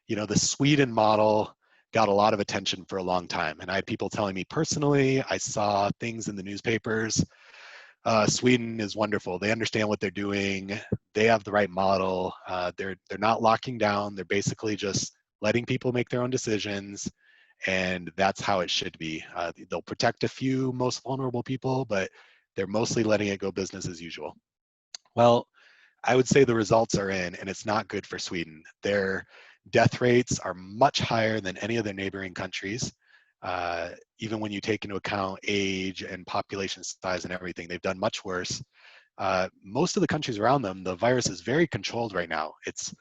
You know, the Sweden model got a lot of attention for a long time. And I had people telling me personally, I saw things in the newspapers. Sweden is wonderful. They understand what they're doing. They have the right model. They're not locking down. They're basically just letting people make their own decisions. And that's how it should be. They'll protect a few most vulnerable people, but they're mostly letting it go business as usual. Well, I would say the results are in, and it's not good for Sweden. Their death rates are much higher than any of their neighboring countries. Even when you take into account age and population size and everything, they've done much worse. Most of the countries around them, the virus is very controlled right now. It's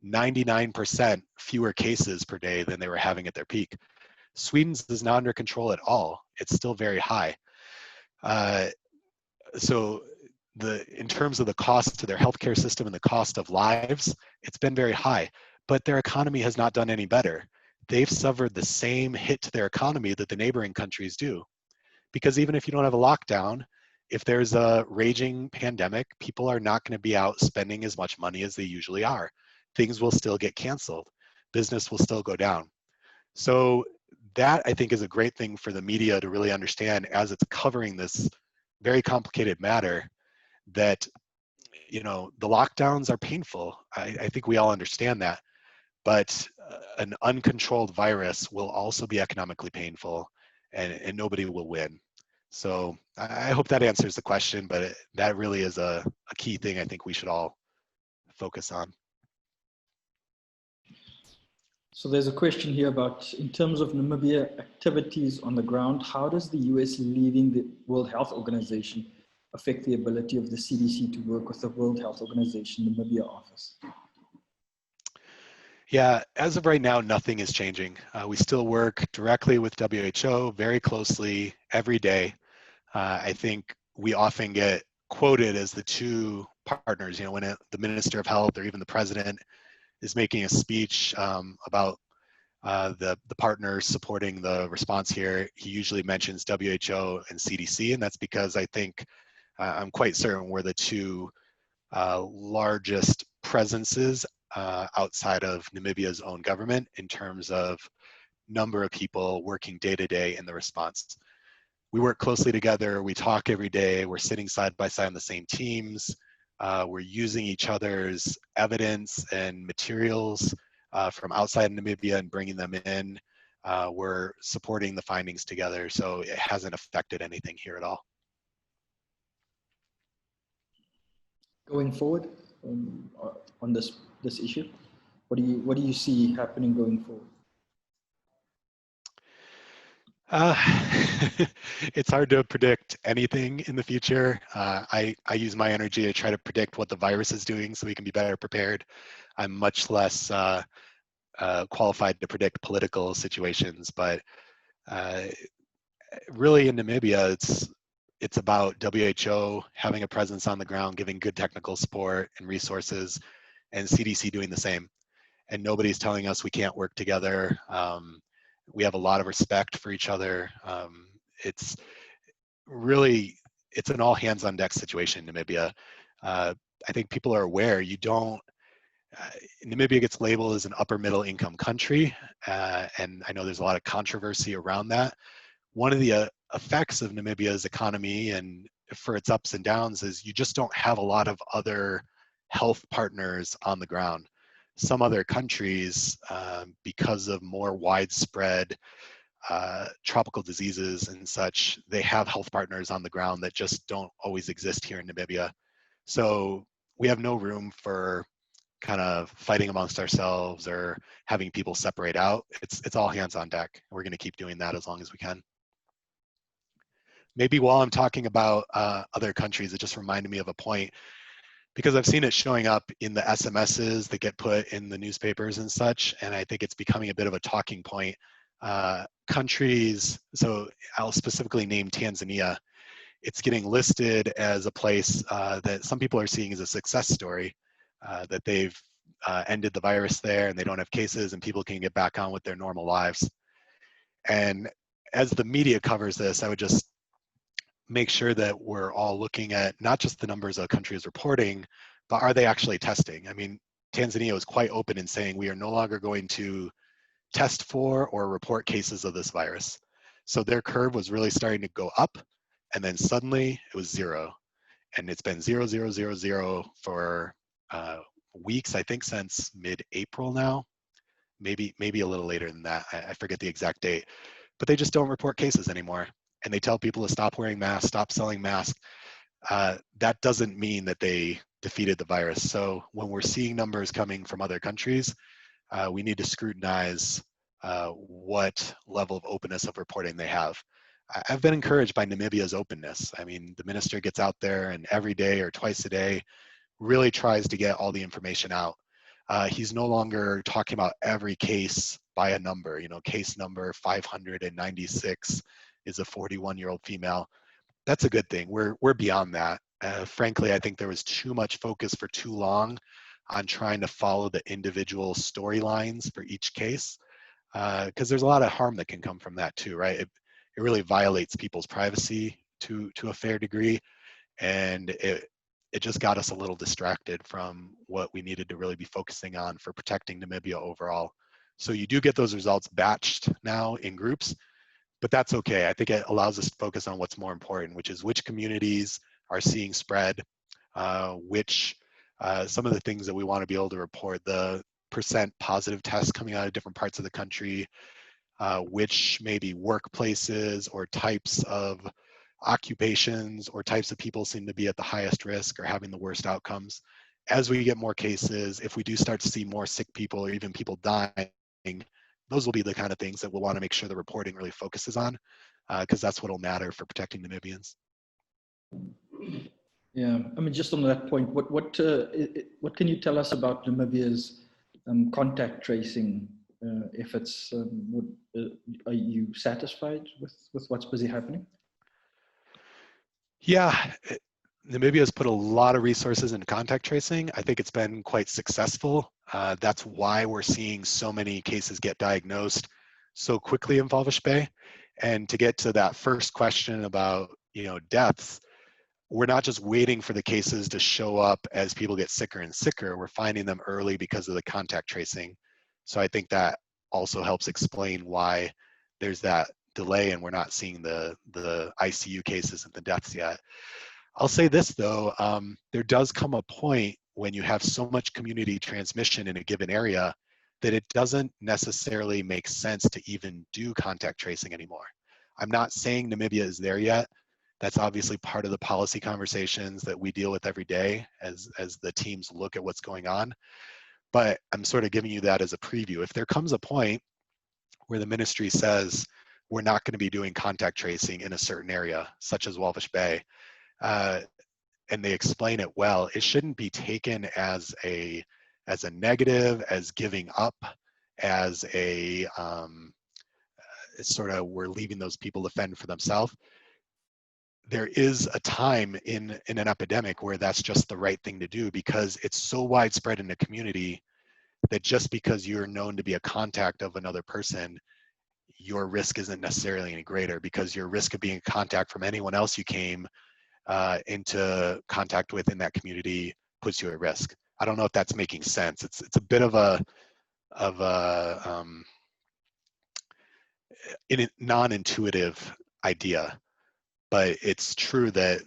99% fewer cases per day than they were having at their peak. Sweden's is not under control at all. It's still very high. So in terms of the cost to their healthcare system and the cost of lives, it's been very high, but their economy has not done any better. They've suffered the same hit to their economy that the neighboring countries do. Because even if you don't have a lockdown, if there's a raging pandemic, people are not going to be out spending as much money as they usually are. Things will still get canceled. Business will still go down. So that, I think, is a great thing for the media to really understand as it's covering this very complicated matter, that, you know, the lockdowns are painful. I think we all understand that. But an uncontrolled virus will also be economically painful, and nobody will win. So I hope that answers the question, but that really is a key thing I think we should all focus on. So there's a question here about, in terms of Namibia activities on the ground, how does the US leaving the World Health Organization affect the ability of the CDC to work with the World Health Organization Namibia office? Yeah, as of right now, nothing is changing. We still work directly with WHO very closely every day. I think we often get quoted as the two partners, you know, when the Minister of Health or even the President is making a speech about the partners supporting the response here, he usually mentions WHO and CDC, and that's because I think, I'm quite certain we're the two largest presences outside of Namibia's own government in terms of number of people working day to day in the response. We work closely together, we talk every day, we're sitting side by side on the same teams, we're using each other's evidence and materials from outside Namibia and bringing them in. We're supporting the findings together, so it hasn't affected anything here at all. Going forward on this issue, what do you see happening going forward? It's hard to predict anything in the future. I use my energy to try to predict what the virus is doing so we can be better prepared. I'm much less qualified to predict political situations, but really in Namibia, it's about WHO having a presence on the ground, giving good technical support and resources, and CDC doing the same. And nobody's telling us we can't work together. We have a lot of respect for each other. It's an all hands on deck situation in Namibia. I think people are aware Namibia gets labeled as an upper middle income country, and I know there's a lot of controversy around that. One of the effects of Namibia's economy and for its ups and downs is you just don't have a lot of other health partners on the ground. Some other countries, because of more widespread tropical diseases and such, they have health partners on the ground that just don't always exist here in Namibia. So we have no room for kind of fighting amongst ourselves or having people separate out. It's all hands on deck. We're going to keep doing that as long as we can. Maybe while I'm talking about other countries, it just reminded me of a point, because I've seen it showing up in the SMSs that get put in the newspapers and such, and I think it's becoming a bit of a talking point. Countries, so I'll specifically name Tanzania, it's getting listed as a place that some people are seeing as a success story, that they've ended the virus there and they don't have cases and people can get back on with their normal lives. And as the media covers this, I would just make sure that we're all looking at not just the numbers a country is reporting, but are they actually testing? I mean, Tanzania was quite open in saying we are no longer going to test for or report cases of this virus. So their curve was really starting to go up, and then suddenly it was 0. And it's been 0, 0, 0, 0 for weeks, I think since mid-April now, maybe a little later than that. I forget the exact date, but they just don't report cases anymore. And they tell people to stop wearing masks, stop selling masks. That doesn't mean that they defeated the virus. So when we're seeing numbers coming from other countries, we need to scrutinize what level of openness of reporting they have. I've been encouraged by Namibia's openness. I mean, the minister gets out there and every day or twice a day really tries to get all the information out. He's no longer talking about every case by a number. You know, case number 596 is a 41-year-old female. That's a good thing. We're beyond that. Frankly, I think there was too much focus for too long on trying to follow the individual storylines for each case, because there's a lot of harm that can come from that too, right? It really violates people's privacy to a fair degree, and it just got us a little distracted from what we needed to really be focusing on for protecting Namibia overall. So you do get those results batched now in groups, but that's okay. I think it allows us to focus on what's more important, which is which communities are seeing spread, some of the things that we want to be able to report, the % positive tests coming out of different parts of the country, which maybe workplaces or types of occupations or types of people seem to be at the highest risk or having the worst outcomes. As we get more cases, if we do start to see more sick people or even people dying, those will be the kind of things that we'll want to make sure the reporting really focuses on, because that's what will matter for protecting Namibians. Yeah, I mean, just on that point, what can you tell us about Namibia's contact tracing efforts? Are you satisfied with what's busy happening? Yeah, Namibia has put a lot of resources into contact tracing. I think it's been quite successful. That's why we're seeing so many cases get diagnosed so quickly in Walvis Bay. And to get to that first question about, deaths, we're not just waiting for the cases to show up as people get sicker and sicker. We're finding them early because of the contact tracing. So I think that also helps explain why there's that delay and we're not seeing the ICU cases and the deaths yet. I'll say this though, there does come a point when you have so much community transmission in a given area that it doesn't necessarily make sense to even do contact tracing anymore. I'm not saying Namibia is there yet. That's obviously part of the policy conversations that we deal with every day as the teams look at what's going on. But I'm sort of giving you that as a preview. If there comes a point where the ministry says we're not going to be doing contact tracing in a certain area, such as Walvis Bay, and they explain it well, it shouldn't be taken as a negative, as giving up, as a sort of we're leaving those people to fend for themselves. There is a time in an epidemic where that's just the right thing to do, because it's so widespread in the community that just because you're known to be a contact of another person, your risk isn't necessarily any greater, because your risk of being a contact from anyone else you came into contact with in that community puts you at risk. I don't know if that's making sense. It's a bit of a non-intuitive idea, but it's true that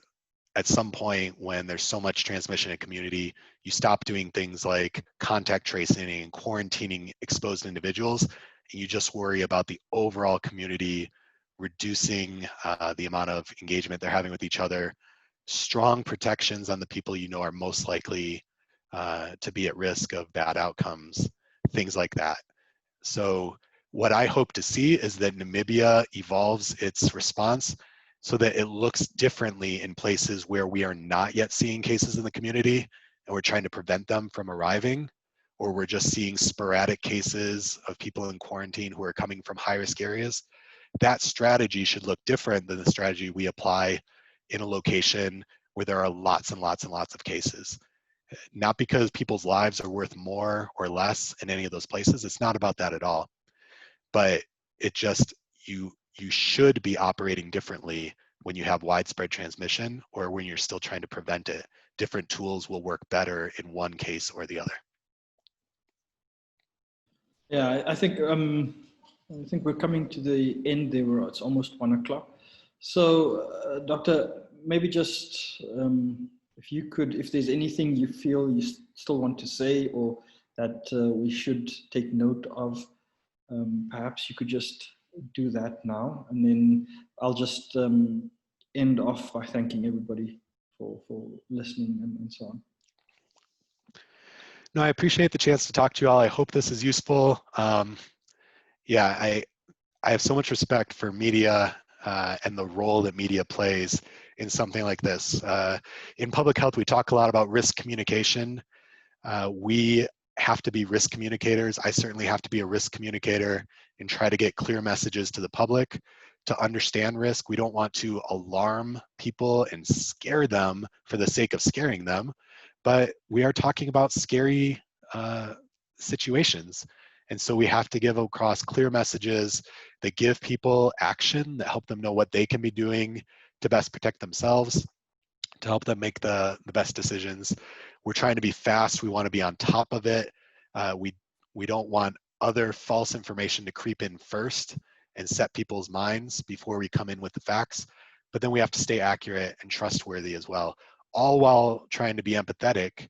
at some point when there's so much transmission in community, you stop doing things like contact tracing and quarantining exposed individuals, and you just worry about the overall community reducing the amount of engagement they're having with each other, strong protections on the people you know are most likely to be at risk of bad outcomes, things like that. So what I hope to see is that Namibia evolves its response so that it looks differently in places where we are not yet seeing cases in the community and we're trying to prevent them from arriving, or we're just seeing sporadic cases of people in quarantine who are coming from high-risk areas. That strategy should look different than the strategy we apply in a location where there are lots and lots and lots of cases. Not because people's lives are worth more or less in any of those places. It's not about that at all. But it just, you should be operating differently when you have widespread transmission or when you're still trying to prevent it. Different tools will work better in one case or the other. Yeah, I think we're coming to the end there. Where it's almost 1 o'clock. So, Doctor, maybe just if you could, if there's anything you feel you still want to say, or that we should take note of, perhaps you could just do that now, and then I'll just end off by thanking everybody for listening and so on. No, I appreciate the chance to talk to you all. I hope this is useful. Yeah, I have so much respect for media and the role that media plays in something like this. In public health, we talk a lot about risk communication. We have to be risk communicators. I certainly have to be a risk communicator and try to get clear messages to the public to understand risk. We don't want to alarm people and scare them for the sake of scaring them, but we are talking about scary situations. And so we have to give across clear messages that give people action, that help them know what they can be doing to best protect themselves, to help them make the best decisions. We're trying to be fast. We want to be on top of it. We don't want other false information to creep in first and set people's minds before we come in with the facts. But then we have to stay accurate and trustworthy as well, all while trying to be empathetic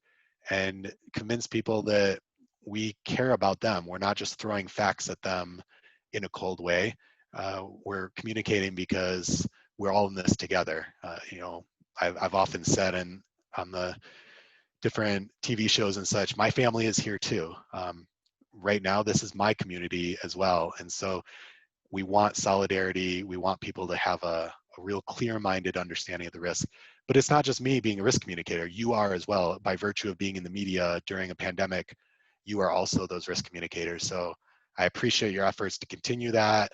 and convince people that we care about them. We're not just throwing facts at them in a cold way. We're communicating because we're all in this together. You know, I've often said on the different TV shows and such, my family is here too. Right now, this is my community as well. And so we want solidarity. We want people to have a real clear-minded understanding of the risk. But it's not just me being a risk communicator. You are as well. By virtue of being in the media during a pandemic, you are also those risk communicators. So I appreciate your efforts to continue that,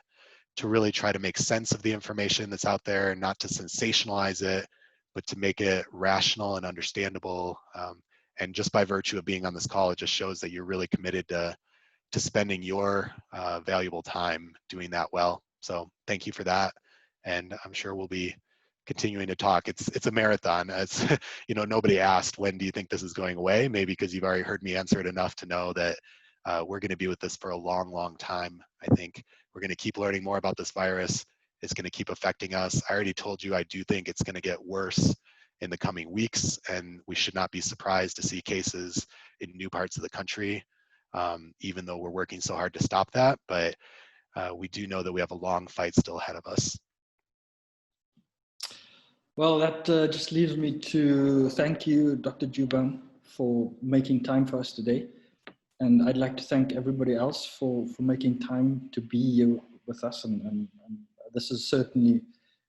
to really try to make sense of the information that's out there, not to sensationalize it, but to make it rational and understandable. And just by virtue of being on this call, it just shows that you're really committed to spending your valuable time doing that well. So thank you for that. And I'm sure we'll be continuing to talk. It's a marathon. It's, you know, nobody asked, when do you think this is going away? Maybe because you've already heard me answer it enough to know that we're going to be with this for a long, long time. I think we're going to keep learning more about this virus. It's going to keep affecting us. I already told you, I do think it's going to get worse in the coming weeks, and we should not be surprised to see cases in new parts of the country, even though we're working so hard to stop that. But we do know that we have a long fight still ahead of us. Well, that just leaves me to thank you, Dr. Dziuban, for making time for us today. And I'd like to thank everybody else for making time to be here with us. And this is certainly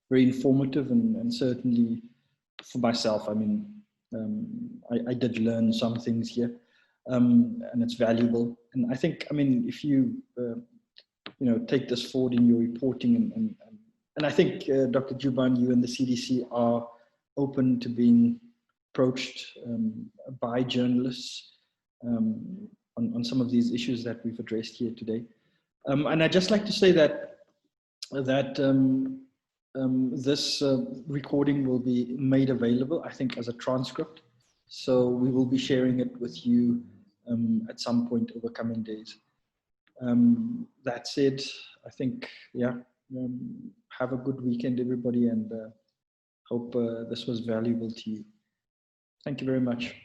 very informative and certainly for myself. I mean, I did learn some things here, and it's valuable. And I think, I mean, if you, you know, take this forward in your reporting and I think, Dr. Dziuban, you and the CDC are open to being approached by journalists on some of these issues that we've addressed here today. And I'd just like to say that this recording will be made available, I think, as a transcript. So we will be sharing it with you at some point over coming days. That said, I think, yeah, have a good weekend, everybody, and hope this was valuable to you. Thank you very much.